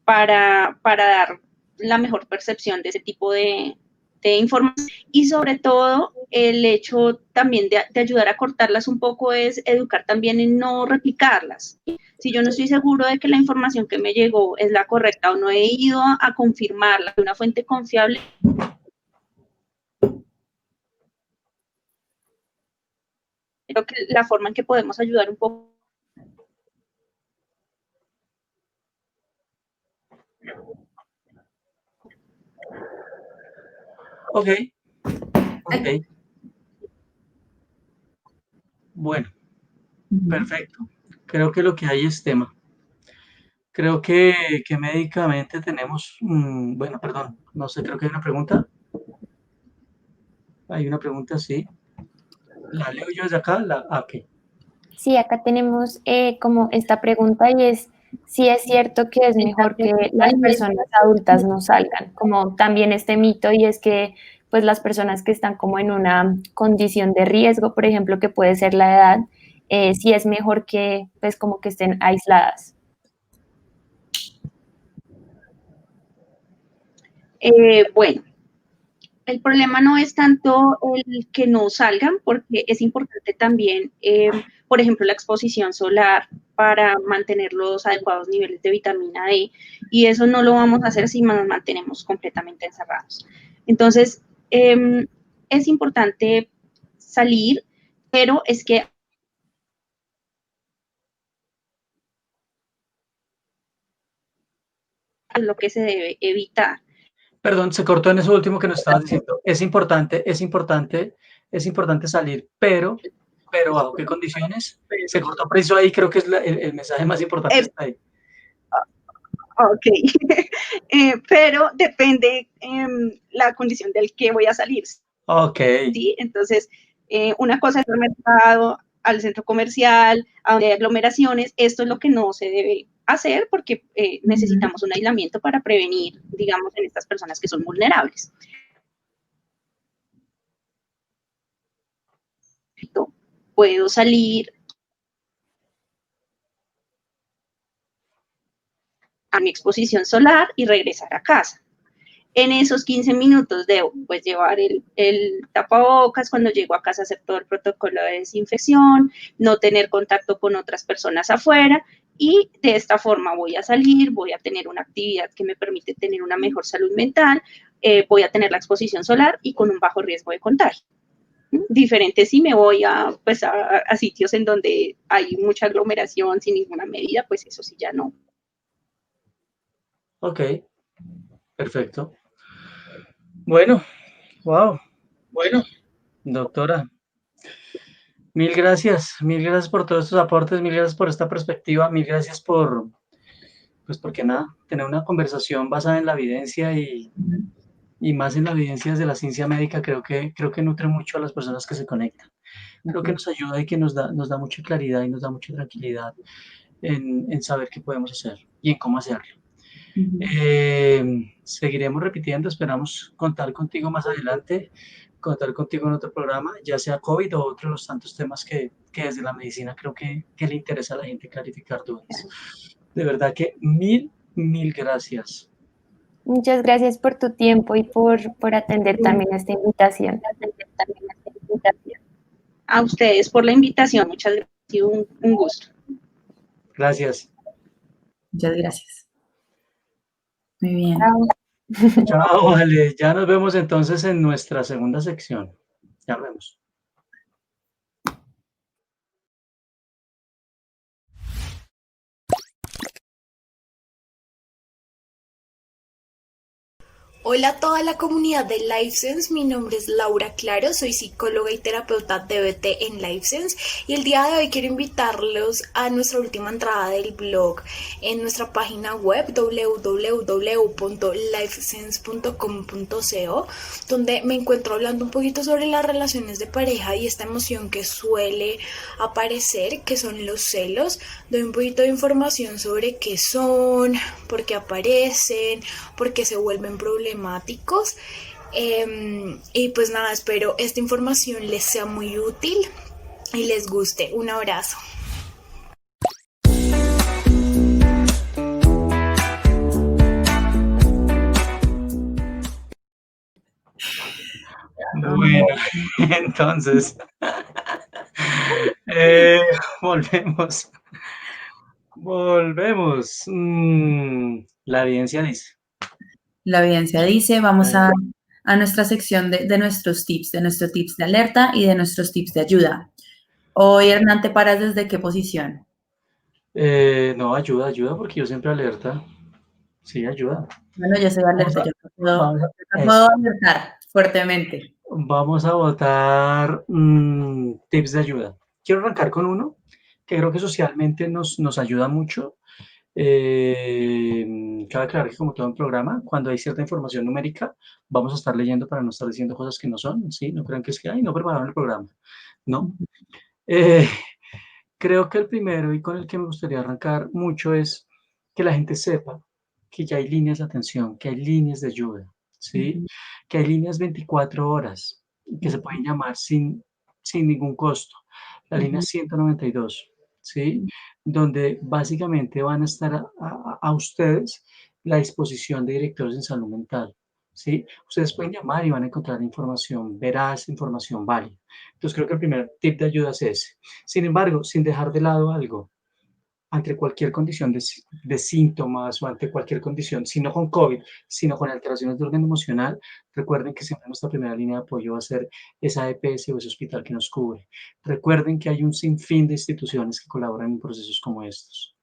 para dar la mejor percepción de ese tipo de información. Y sobre todo, el hecho también de ayudar a cortarlas un poco es educar también en no replicarlas. Si yo no estoy seguro de que la información que me llegó es la correcta o no he ido a confirmarla de una fuente confiable, creo que la forma en que podemos ayudar un poco. Ok. Bueno, perfecto. Creo que lo que hay es tema. Creo que médicamente tenemos, bueno, perdón, no sé, creo que hay una pregunta. Hay una pregunta, sí. La leo yo desde acá, ¿qué? Sí, acá tenemos como esta pregunta y es si es cierto que es mejor que las personas adultas no salgan, como también este mito y es que pues las personas que están como en una condición de riesgo, por ejemplo, que puede ser la edad, si es mejor que pues como que estén aisladas. Bueno, el problema no es tanto el que no salgan, porque es importante también, por ejemplo, la exposición solar para mantener los adecuados niveles de vitamina D, y eso no lo vamos a hacer si nos mantenemos completamente encerrados. Entonces, es importante salir, pero es que es lo que se debe evitar. Perdón, se cortó en eso último que nos estabas diciendo. Es importante salir, pero ¿bajo qué condiciones? Se cortó preciso ahí, creo que es el mensaje más importante está ahí. Ok, pero depende la condición del que voy a salir. Ok. ¿Sí? Entonces, una cosa es al mercado, al centro comercial, a donde hay aglomeraciones, esto es lo que no se debe hacer porque necesitamos un aislamiento para prevenir, digamos, en estas personas que son vulnerables. Puedo salir a mi exposición solar y regresar a casa. En esos 15 minutos debo pues llevar el tapabocas, cuando llego a casa hacer todo el protocolo de desinfección, no tener contacto con otras personas afuera, y de esta forma voy a salir, voy a tener una actividad que me permite tener una mejor salud mental, voy a tener la exposición solar y con un bajo riesgo de contagio. Diferente si me voy pues a sitios en donde hay mucha aglomeración sin ninguna medida, pues eso sí ya no. Ok, perfecto. Bueno, wow. Bueno, doctora, mil gracias por todos estos aportes, mil gracias por esta perspectiva, mil gracias pues porque nada, tener una conversación basada en la evidencia y más en la evidencia desde la ciencia médica creo que nutre mucho a las personas que se conectan. Creo que nos ayuda y que nos da mucha claridad y nos da mucha tranquilidad en saber qué podemos hacer y en cómo hacerlo. Seguiremos repitiendo, esperamos contar contigo más adelante, contar contigo en otro programa, ya sea COVID o otro de los tantos temas que desde la medicina creo que le interesa a la gente clarificar dudas. De verdad que mil gracias. Muchas gracias por tu tiempo y por atender también esta invitación. A ustedes por la invitación, muchas gracias, un gusto. Gracias. Muchas gracias. Muy bien. Chao. Chao, vale. Ya nos vemos entonces en nuestra segunda sección. Ya nos vemos. Hola a toda la comunidad de LifeSense, mi nombre es Laura Claro, soy psicóloga y terapeuta DBT en LifeSense y el día de hoy quiero invitarlos a nuestra última entrada del blog en nuestra página web www.lifesense.com.co, donde me encuentro hablando un poquito sobre las relaciones de pareja y esta emoción que suele aparecer, que son los celos. Doy un poquito de información sobre qué son, por qué aparecen, por qué se vuelven problemáticos. Y pues nada, espero esta información les sea muy útil y les guste. Un abrazo. Bueno, entonces, volvemos. La evidencia dice. La evidencia dice, vamos a nuestra sección de nuestros tips de alerta y de nuestros tips de ayuda. Hoy, Hernán, ¿te paras desde qué posición? No, ayuda, porque yo siempre alerta. Sí, ayuda. Bueno, yo soy alerta, yo puedo alertar fuertemente. Vamos a votar tips de ayuda. Quiero arrancar con uno que creo que socialmente nos ayuda mucho. Cabe aclarar que como todo en programa, cuando hay cierta información numérica, vamos a estar leyendo para no estar diciendo cosas que no son, ¿sí? No crean que es que, ay, no prepararon el programa. No. Creo que el primero y con el que me gustaría arrancar mucho es que la gente sepa que ya hay líneas de atención, que hay líneas de ayuda, ¿sí? Que hay líneas 24 horas que se pueden llamar sin ningún costo. La línea 192, ¿sí? Donde básicamente van a estar a ustedes la disposición de directores en salud mental, ¿sí? Ustedes pueden llamar y van a encontrar información veraz, información válida. Entonces, creo que el primer tip de ayuda es ese. Sin embargo, sin dejar de lado algo, ante cualquier condición de síntomas o ante cualquier condición, si no con COVID, sino con alteraciones de orden emocional, recuerden que siempre nuestra primera línea de apoyo va a ser esa EPS o ese hospital que nos cubre. Recuerden que hay un sinfín de instituciones que colaboran en procesos como estos.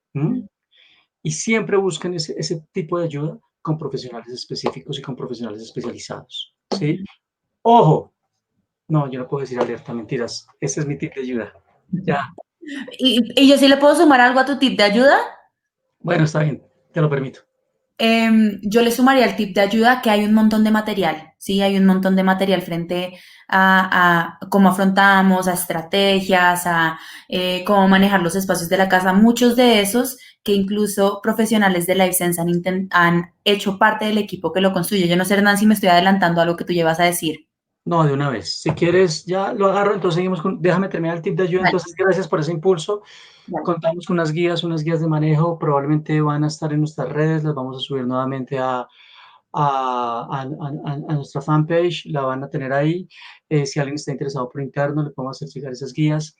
Y siempre busquen ese tipo de ayuda con profesionales específicos y con profesionales especializados, ¿sí? ¡Ojo! No, yo no puedo decir alerta, mentiras. Ese es mi tip de ayuda. Ya. ¿Y yo sí le puedo sumar algo a tu tip de ayuda? Bueno, está bien, te lo permito. Yo le sumaría el tip de ayuda que hay un montón de material, ¿sí? Hay un montón de material frente a cómo afrontamos, a estrategias, a cómo manejar los espacios de la casa. Muchos de esos que incluso profesionales de LifeSense han hecho parte del equipo que lo construye. Yo no sé, Hernán, si me estoy adelantando a lo que tú llevas a decir. No, de una vez. Si quieres, ya lo agarro, entonces seguimos con, déjame terminar el tip de ayuda. Vale. Entonces, gracias por ese impulso. Vale. Contamos con unas guías de manejo, probablemente van a estar en nuestras redes, las vamos a subir nuevamente a nuestra fanpage, la van a tener ahí. Si alguien está interesado por interno, le podemos hacer llegar esas guías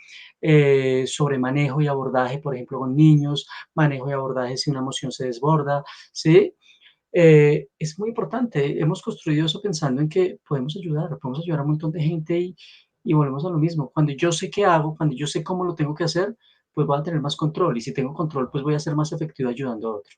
sobre manejo y abordaje, por ejemplo, con niños, manejo y abordaje si una emoción se desborda, ¿sí? Es muy importante. Hemos construido eso pensando en que podemos ayudar a un montón de gente y volvemos a lo mismo. Cuando yo sé qué hago, cuando yo sé cómo lo tengo que hacer, pues voy a tener más control. Y si tengo control, pues voy a ser más efectivo ayudando a otro.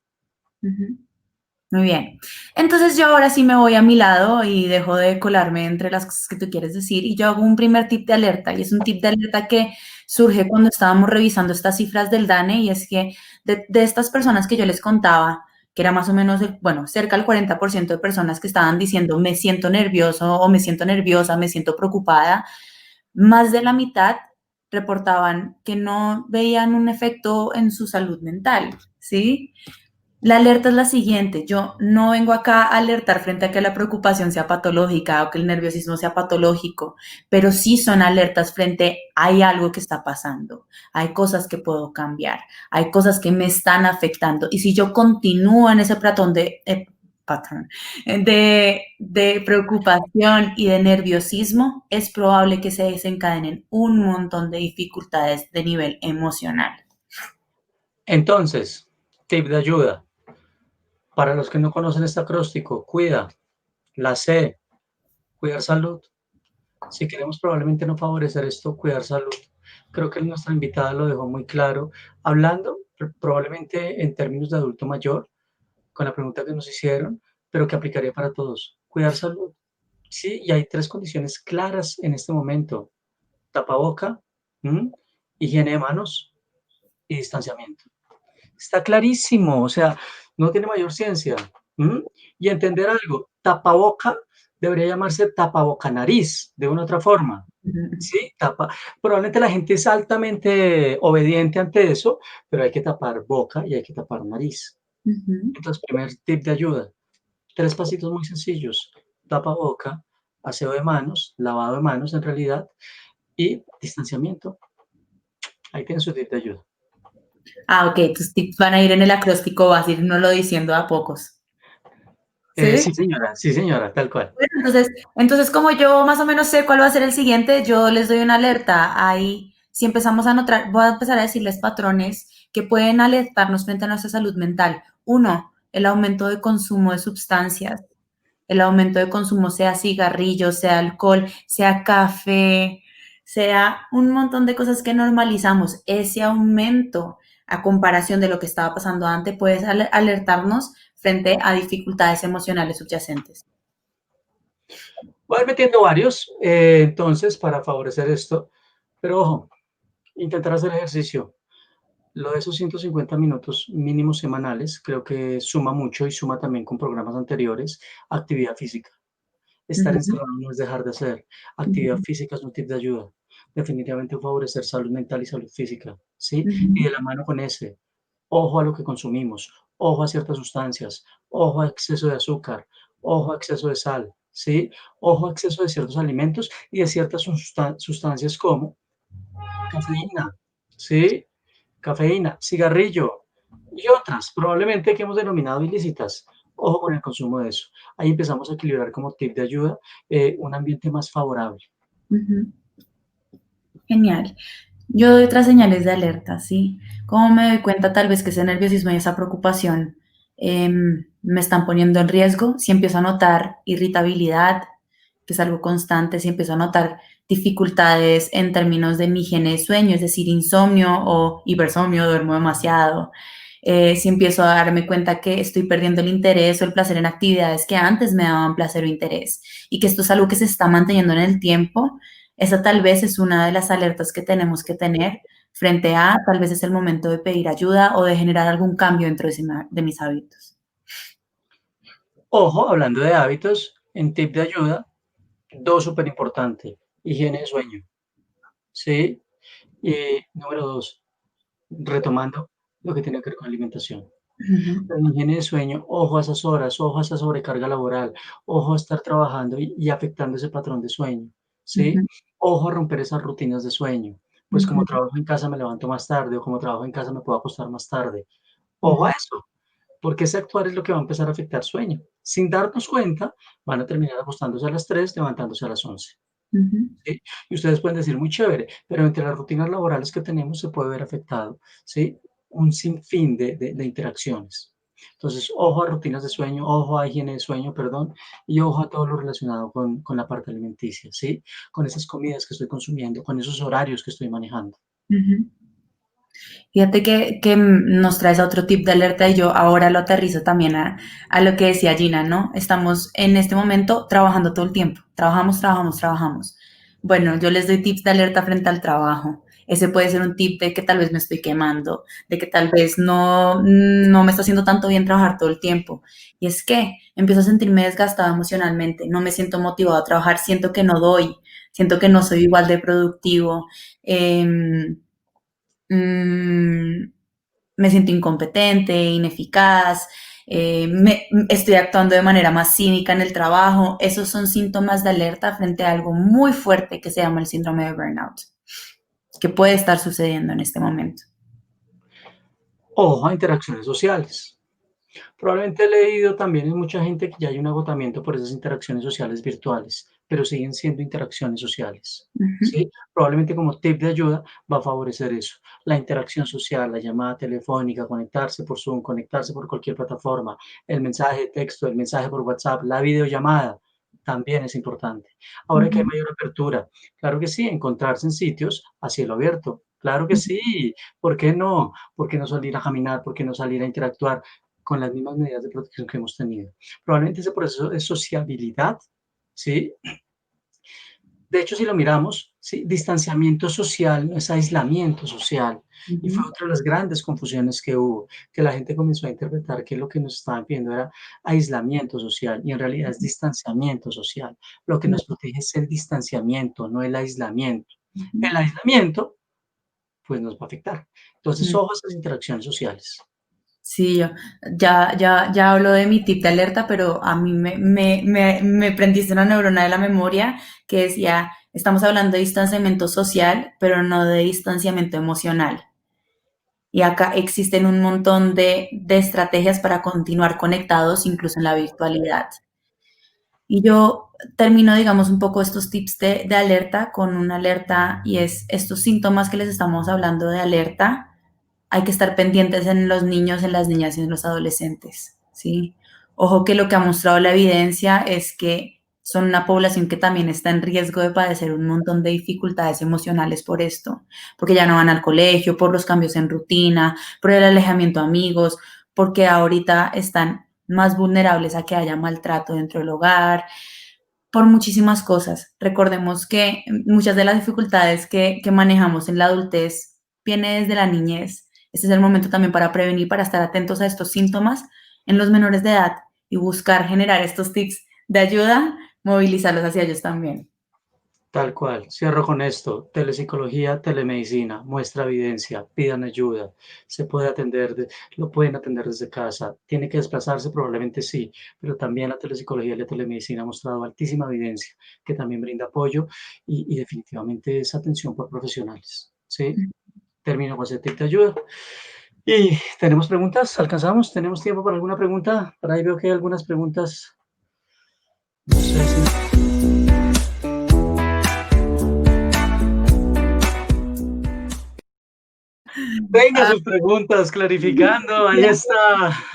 Muy bien. Entonces yo ahora sí me voy a mi lado y dejo de colarme entre las cosas que tú quieres decir y yo hago un primer tip de alerta y es un tip de alerta que surge cuando estábamos revisando estas cifras del DANE y es que de estas personas que yo les contaba, que era más o menos, bueno, cerca del 40% de personas que estaban diciendo me siento nervioso o me siento nerviosa, me siento preocupada, más de la mitad reportaban que no veían un efecto en su salud mental, ¿sí? La alerta es la siguiente, yo no vengo acá a alertar frente a que la preocupación sea patológica o que el nerviosismo sea patológico, pero sí son alertas frente a hay algo que está pasando, hay cosas que puedo cambiar, hay cosas que me están afectando y si yo continúo en ese patrón de preocupación y de nerviosismo, es probable que se desencadenen un montón de dificultades de nivel emocional. Entonces, tip de ayuda. Para los que no conocen este acróstico, cuida, la C, cuidar salud. Si queremos probablemente no favorecer esto, cuidar salud. Creo que nuestra invitada lo dejó muy claro, hablando probablemente en términos de adulto mayor, con la pregunta que nos hicieron, pero que aplicaría para todos. Cuidar salud. Sí, y hay 3 condiciones claras en este momento. Tapaboca, higiene de manos y distanciamiento. Está clarísimo, o sea, no tiene mayor ciencia. Y entender algo, tapaboca debería llamarse tapaboca nariz, de una u otra forma. Sí, probablemente la gente es altamente obediente ante eso, pero hay que tapar boca y hay que tapar nariz. Entonces, primer tip de ayuda, 3 pasitos muy sencillos, tapa boca, aseo de manos, lavado de manos en realidad, y distanciamiento. Ahí tienen su tip de ayuda. Ok, tus tips van a ir en el acróstico, vas a ir no lo diciendo a pocos. ¿Sí? Sí, señora, tal cual. Bueno, entonces, como yo más o menos sé cuál va a ser el siguiente, yo les doy una alerta. Ahí, si empezamos a notar, voy a empezar a decirles patrones que pueden alertarnos frente a nuestra salud mental. 1, el aumento de consumo de sustancias. El aumento de consumo, sea cigarrillo, sea alcohol, sea café, sea un montón de cosas que normalizamos. Ese aumento a comparación de lo que estaba pasando antes puede alertarnos frente a dificultades emocionales subyacentes. Voy a ir metiendo varios, entonces, para favorecer esto, pero ojo, intentar hacer ejercicio. Lo de esos 150 minutos mínimos semanales, creo que suma mucho y suma también con programas anteriores, actividad física. Estar encerrado no es dejar de hacer. Actividad física es un tip de ayuda. Definitivamente favorecer salud mental y salud física, ¿sí? Y de la mano con ese, ojo a lo que consumimos, ojo a ciertas sustancias, ojo a exceso de azúcar, ojo a exceso de sal, ¿sí? Ojo a exceso de ciertos alimentos y de ciertas sustancias como cafeína, ¿sí? Cafeína, cigarrillo y otras, probablemente que hemos denominado ilícitas. Ojo con el consumo de eso. Ahí empezamos a equilibrar como tip de ayuda un ambiente más favorable. Genial. Yo doy otras señales de alerta, ¿sí? ¿Cómo me doy cuenta tal vez que ese nerviosismo y esa preocupación me están poniendo en riesgo? Si empiezo a notar irritabilidad, que es algo constante, si empiezo a notar dificultades en términos de mi higiene de sueño, es decir, insomnio o hipersomnio, duermo demasiado. Si empiezo a darme cuenta que estoy perdiendo el interés o el placer en actividades que antes me daban placer o interés y que esto es algo que se está manteniendo en el tiempo, esa tal vez es una de las alertas que tenemos que tener frente a tal vez es el momento de pedir ayuda o de generar algún cambio dentro de mis hábitos. Ojo, hablando de hábitos, en tip de ayuda, dos súper importante, higiene de sueño, ¿sí? Y número dos, retomando lo que tiene que ver con alimentación. La higiene de sueño, ojo a esas horas, ojo a esa sobrecarga laboral, ojo a estar trabajando y afectando ese patrón de sueño, ¿sí? Ojo a romper esas rutinas de sueño, pues como trabajo en casa me levanto más tarde o como trabajo en casa me puedo acostar más tarde. Ojo a eso, porque ese actuar es lo que va a empezar a afectar sueño. Sin darnos cuenta, van a terminar acostándose a las 3, levantándose a las 11. ¿Sí? Y ustedes pueden decir, muy chévere, pero entre las rutinas laborales que tenemos se puede ver afectado, ¿sí? Un sinfín de interacciones. Entonces, ojo a rutinas de sueño, ojo a higiene de sueño, perdón, y ojo a todo lo relacionado con la parte alimenticia, ¿sí? Con esas comidas que estoy consumiendo, con esos horarios que estoy manejando. Fíjate que nos traes a otro tip de alerta y yo ahora lo aterrizo también a lo que decía Gina, ¿no? Estamos en este momento trabajando todo el tiempo, trabajamos, trabajamos, trabajamos. Bueno, yo les doy tips de alerta frente al trabajo. Ese puede ser un tip de que tal vez me estoy quemando, de que tal vez no me está haciendo tanto bien trabajar todo el tiempo. Y es que empiezo a sentirme desgastada emocionalmente, no me siento motivado a trabajar, siento que no doy, siento que no soy igual de productivo. Me siento incompetente, ineficaz, estoy actuando de manera más cínica en el trabajo. Esos son síntomas de alerta frente a algo muy fuerte que se llama el síndrome de burnout, que puede estar sucediendo en este momento. Ojo a interacciones sociales. Probablemente he leído también en mucha gente que ya hay un agotamiento por esas interacciones sociales virtuales, pero siguen siendo interacciones sociales, ¿sí? Probablemente como tip de ayuda va a favorecer eso, la interacción social, la llamada telefónica, conectarse por Zoom, conectarse por cualquier plataforma, el mensaje de texto, el mensaje por WhatsApp, la videollamada, también es importante. Ahora que hay mayor apertura, claro que sí, encontrarse en sitios a cielo abierto, claro que sí, ¿por qué no? ¿Por qué no salir a caminar? ¿Por qué no salir a interactuar? Con las mismas medidas de protección que hemos tenido. Probablemente ese proceso de sociabilidad, ¿sí? De hecho, si lo miramos, ¿sí? Distanciamiento social no es aislamiento social. Y fue otra de las grandes confusiones que hubo, que la gente comenzó a interpretar que lo que nos estaban pidiendo era aislamiento social, y en realidad es distanciamiento social. Lo que nos protege es el distanciamiento, no el aislamiento. El aislamiento, pues nos va a afectar. Entonces, ojo a esas interacciones sociales. Sí, yo ya hablo de mi tip de alerta, pero a mí me prendiste una neurona de la memoria que decía, estamos hablando de distanciamiento social, pero no de distanciamiento emocional. Y acá existen un montón de estrategias para continuar conectados, incluso en la virtualidad. Y yo termino, digamos, un poco estos tips de alerta con una alerta y es estos síntomas que les estamos hablando de alerta hay que estar pendientes en los niños, en las niñas y en los adolescentes, ¿sí? Ojo que lo que ha mostrado la evidencia es que son una población que también está en riesgo de padecer un montón de dificultades emocionales por esto, porque ya no van al colegio, por los cambios en rutina, por el alejamiento de amigos, porque ahorita están más vulnerables a que haya maltrato dentro del hogar, por muchísimas cosas. Recordemos que muchas de las dificultades que manejamos en la adultez viene desde la niñez. Este es el momento también para prevenir, para estar atentos a estos síntomas en los menores de edad y buscar generar estos tips de ayuda, movilizarlos hacia ellos también. Tal cual. Cierro con esto. Telepsicología, telemedicina, muestra evidencia, pidan ayuda. Se puede atender, lo pueden atender desde casa. Tiene que desplazarse, probablemente sí, pero también la telepsicología y la telemedicina ha mostrado altísima evidencia que también brinda apoyo y definitivamente es atención por profesionales. ¿Sí? Termino con ese tip de ayuda. Y tenemos preguntas, alcanzamos, tenemos tiempo para alguna pregunta. Por ahí veo que hay algunas preguntas. No sé si... Venga, sus preguntas, clarificando, ahí está.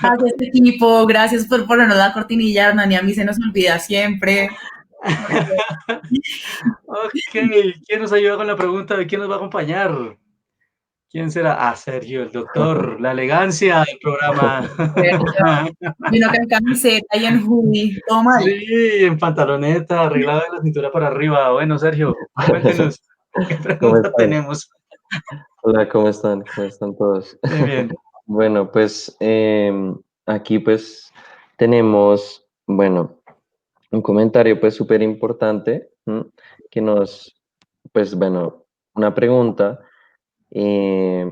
Gracias, equipo. Gracias por ponernos la cortinilla, Hernán, y a mí se nos olvida siempre. Ok, ¿quién nos ayuda con la pregunta de quién nos va a acompañar? ¿Quién será? Ah, Sergio, el doctor, la elegancia del programa. Vino acá en camiseta y en hoodie, todo mal. Sí, en pantaloneta, arreglado de la cintura para arriba. Bueno, Sergio, cuéntenos, ¿qué ¿Cómo pregunta están? tenemos? Hola, ¿cómo están? ¿Cómo están todos? Bien, bien. Bueno, pues aquí pues tenemos, bueno, un comentario pues súper importante que nos, pues bueno, una pregunta eh,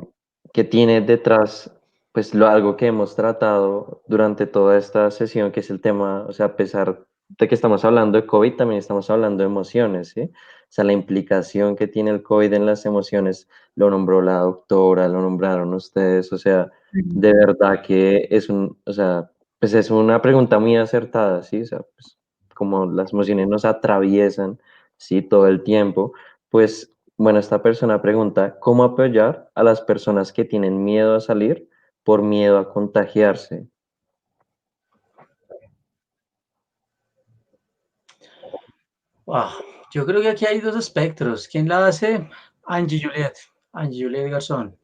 que tiene detrás pues algo que hemos tratado durante toda esta sesión, que es el tema, o sea, a pesar de que estamos hablando de COVID, también estamos hablando de emociones, ¿sí? O sea, la implicación que tiene el COVID en las emociones, lo nombró la doctora, lo nombraron ustedes, o sea, de verdad que es o sea, pues es una pregunta muy acertada, ¿sí? O sea, pues como las emociones nos atraviesan, ¿sí? Todo el tiempo, pues bueno, esta persona pregunta, ¿cómo apoyar a las personas que tienen miedo a salir por miedo a contagiarse? Wow, yo creo que aquí hay dos espectros. ¿Quién la hace? Angie Juliet, Angie Juliet Garzón.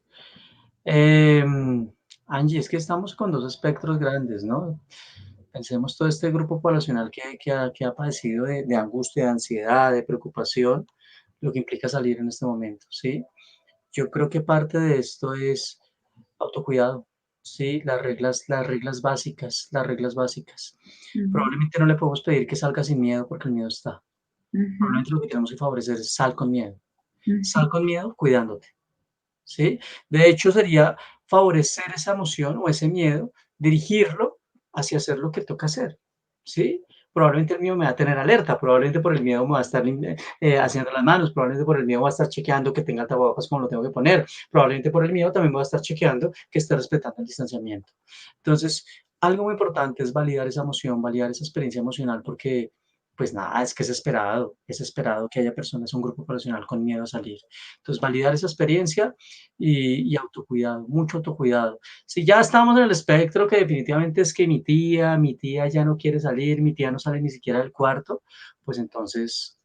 Angie, es que estamos con dos espectros grandes, ¿no? Pensemos todo este grupo poblacional que ha padecido de angustia, de ansiedad, de preocupación, lo que implica salir en este momento, ¿sí? Yo creo que parte de esto es autocuidado, ¿sí? Las reglas básicas, las reglas básicas. Probablemente no le podemos pedir que salga sin miedo porque el miedo está. Probablemente lo que tenemos que favorecer es sal con miedo. Sal con miedo cuidándote, ¿sí? De hecho, sería favorecer esa emoción o ese miedo, dirigirlo hacia hacer lo que toca hacer, ¿sí? Probablemente el miedo me va a tener alerta, probablemente por el miedo me va a estar haciendo las manos, probablemente por el miedo va a estar chequeando que tenga tapabocas como lo tengo que poner, probablemente por el miedo también va a estar chequeando que esté respetando el distanciamiento. Entonces, algo muy importante es validar esa emoción, validar esa experiencia emocional, porque pues nada, es que es esperado que haya personas, un grupo poblacional con miedo a salir. Entonces, validar esa experiencia y autocuidado, mucho autocuidado. Si ya estamos en el espectro que definitivamente es que mi tía ya no quiere salir, mi tía no sale ni siquiera del cuarto, pues entonces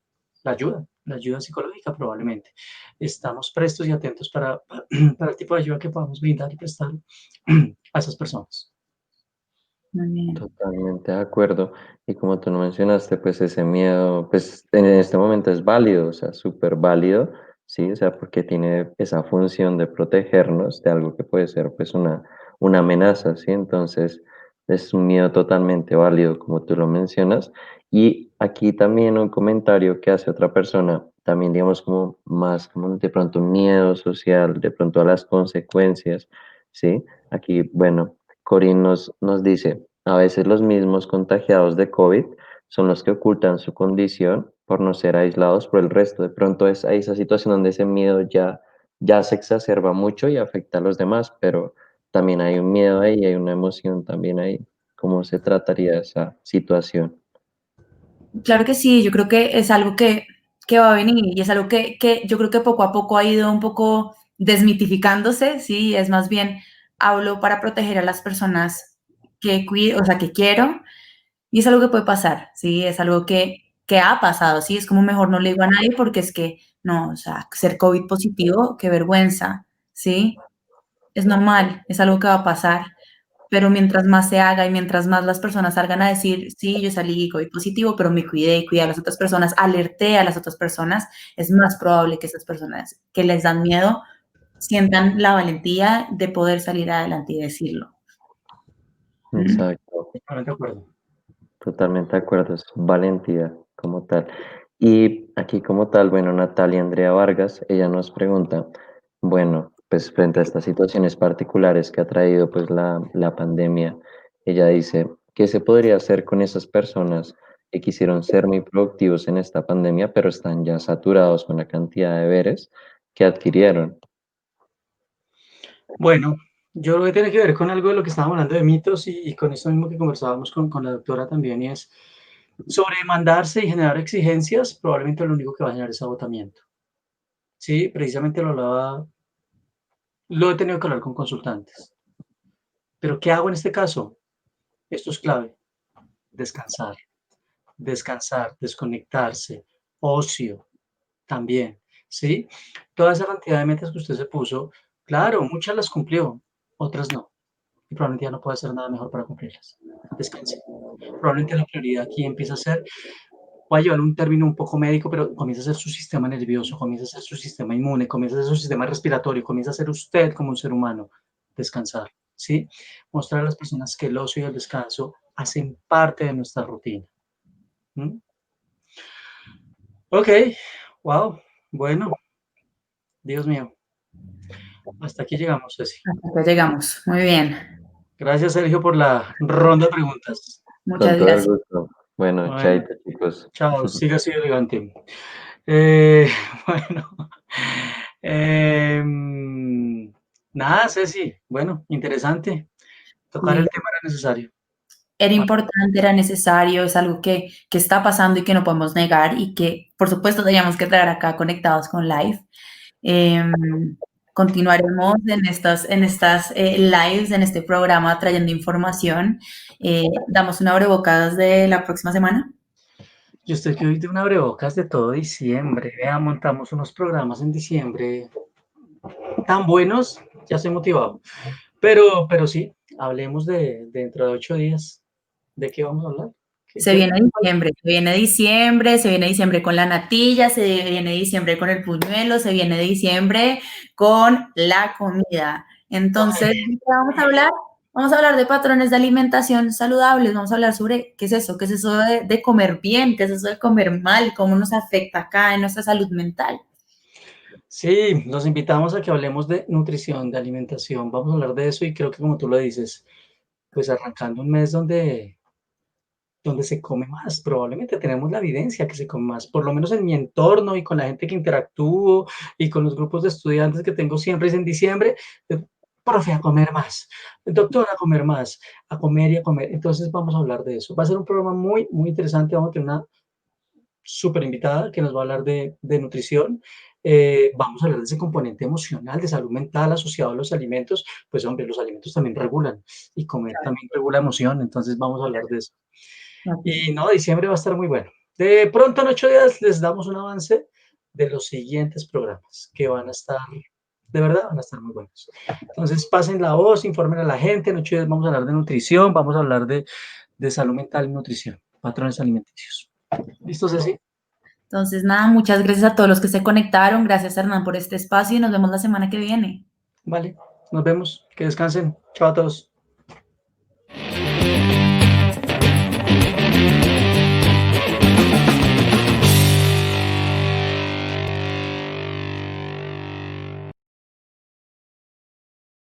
la ayuda psicológica probablemente. Estamos prestos y atentos para el tipo de ayuda que podamos brindar y prestar a esas personas. Muy bien. Totalmente de acuerdo. Y como tú lo mencionaste, pues ese miedo, pues en este momento es válido, o sea, súper válido, ¿sí? O sea, porque tiene esa función de protegernos de algo que puede ser pues una amenaza, ¿sí? Entonces, es un miedo totalmente válido, como tú lo mencionas. Y aquí también un comentario que hace otra persona, también digamos como más como de pronto un miedo social, de pronto a las consecuencias, ¿sí? Aquí, bueno, Corinne nos dice, a veces los mismos contagiados de COVID son los que ocultan su condición por no ser aislados por el resto. De pronto es a esa situación donde ese miedo ya se exacerba mucho y afecta a los demás, pero también hay un miedo ahí, hay una emoción también ahí. ¿Cómo se trataría esa situación? Claro que sí, yo creo que es algo que va a venir y es algo que yo creo que poco a poco ha ido un poco desmitificándose, sí, es más bien hablo para proteger a las personas que cuido, o sea, que quiero, y es algo que puede pasar, sí, es algo que ha pasado, sí, es como mejor no le digo a nadie porque es que, no, o sea, ser COVID positivo, qué vergüenza, sí, es normal, es algo que va a pasar. Pero mientras más se haga y mientras más las personas salgan a decir, sí, yo salí COVID positivo, pero me cuidé y cuidé a las otras personas, alerté a las otras personas, es más probable que esas personas que les dan miedo sientan la valentía de poder salir adelante y decirlo. Exacto. Totalmente de acuerdo. Totalmente de acuerdo, es valentía como tal. Y aquí como tal, bueno, Natalia Andrea Vargas, ella nos pregunta, bueno, pues frente a estas situaciones particulares que ha traído pues la pandemia, ella dice, ¿qué se podría hacer con esas personas que quisieron ser muy productivos en esta pandemia, pero están ya saturados con la cantidad de deberes que adquirieron? Bueno, Yo creo que tiene que ver con algo de lo que estábamos hablando de mitos y con esto mismo que conversábamos con la doctora también, y es sobredemandarse y generar exigencias, probablemente lo único que va a generar es agotamiento. Sí, precisamente lo he tenido que hablar con consultantes. Pero ¿qué hago en este caso? Esto es clave. Descansar, descansar, desconectarse, ocio también, ¿sí? Toda esa cantidad de metas que usted se puso, claro, muchas las cumplió, otras no. Y probablemente ya no puede hacer nada mejor para cumplirlas. Descanse. Probablemente la prioridad aquí empieza a ser, voy a llevar un término un poco médico, pero comienza a ser su sistema nervioso, comienza a ser su sistema inmune, comienza a ser su sistema respiratorio, comienza a ser usted como un ser humano. Descansar, ¿sí? Mostrar a las personas que el ocio y el descanso hacen parte de nuestra rutina. ¿Mm? Ok, wow, bueno, Dios mío. Hasta aquí llegamos, Ceci. Hasta acá llegamos. Muy bien. Gracias, Sergio, por la ronda de preguntas. Muchas Con todo el gracias. gusto. Bueno, Bueno, chaito, chicos. chao, siga así elegante. Eh, bueno, nada, Ceci, bueno, interesante. Tocar Sí, el tema era necesario. era importante, era necesario, es algo que está pasando y que no podemos negar y que, por supuesto, teníamos que traer acá conectados con Live. Continuaremos en estas lives, en este programa, trayendo información. Damos un abrebocas de la próxima semana. Yo estoy que hoy de un abrebocas de todo diciembre. Vea, montamos unos programas en diciembre tan buenos, ya estoy motivado. Pero sí, hablemos de dentro de 8 días. ¿De qué vamos a hablar? Se viene diciembre, se viene diciembre, se viene diciembre con la natilla, se viene diciembre con el puñuelo, se viene diciembre con la comida. Entonces, ¿de qué vamos a hablar? Vamos a hablar de patrones de alimentación saludables, vamos a hablar sobre qué es eso de comer bien, qué es eso de comer mal, cómo nos afecta acá en nuestra salud mental. Sí, los invitamos a que hablemos de nutrición, de alimentación. Vamos a hablar de eso y creo que como tú lo dices, pues arrancando un mes donde se come más, probablemente tenemos la evidencia que se come más, por lo menos en mi entorno y con la gente que interactúo y con los grupos de estudiantes que tengo siempre es en diciembre, profe, a comer más, doctor, a comer más, a comer y a comer. Entonces vamos a hablar de eso. Va a ser un programa muy, muy interesante. Vamos a tener una súper invitada que nos va a hablar de nutrición. Vamos a hablar de ese componente emocional, de salud mental asociado a los alimentos. Pues hombre, los alimentos también regulan y comer también regula emoción, entonces vamos a hablar de eso. Y no, diciembre va a estar muy bueno. De pronto en 8 días les damos un avance de los siguientes programas que van a estar, de verdad, van a estar muy buenos. Entonces pasen la voz, informen a la gente. En 8 días vamos a hablar de nutrición, vamos a hablar de salud mental y nutrición, patrones alimenticios. ¿Listo, Ceci? Entonces, nada, muchas gracias a todos los que se conectaron. Gracias, Hernán, por este espacio y nos vemos la semana que viene. Vale, nos vemos. Que descansen. Chao a todos.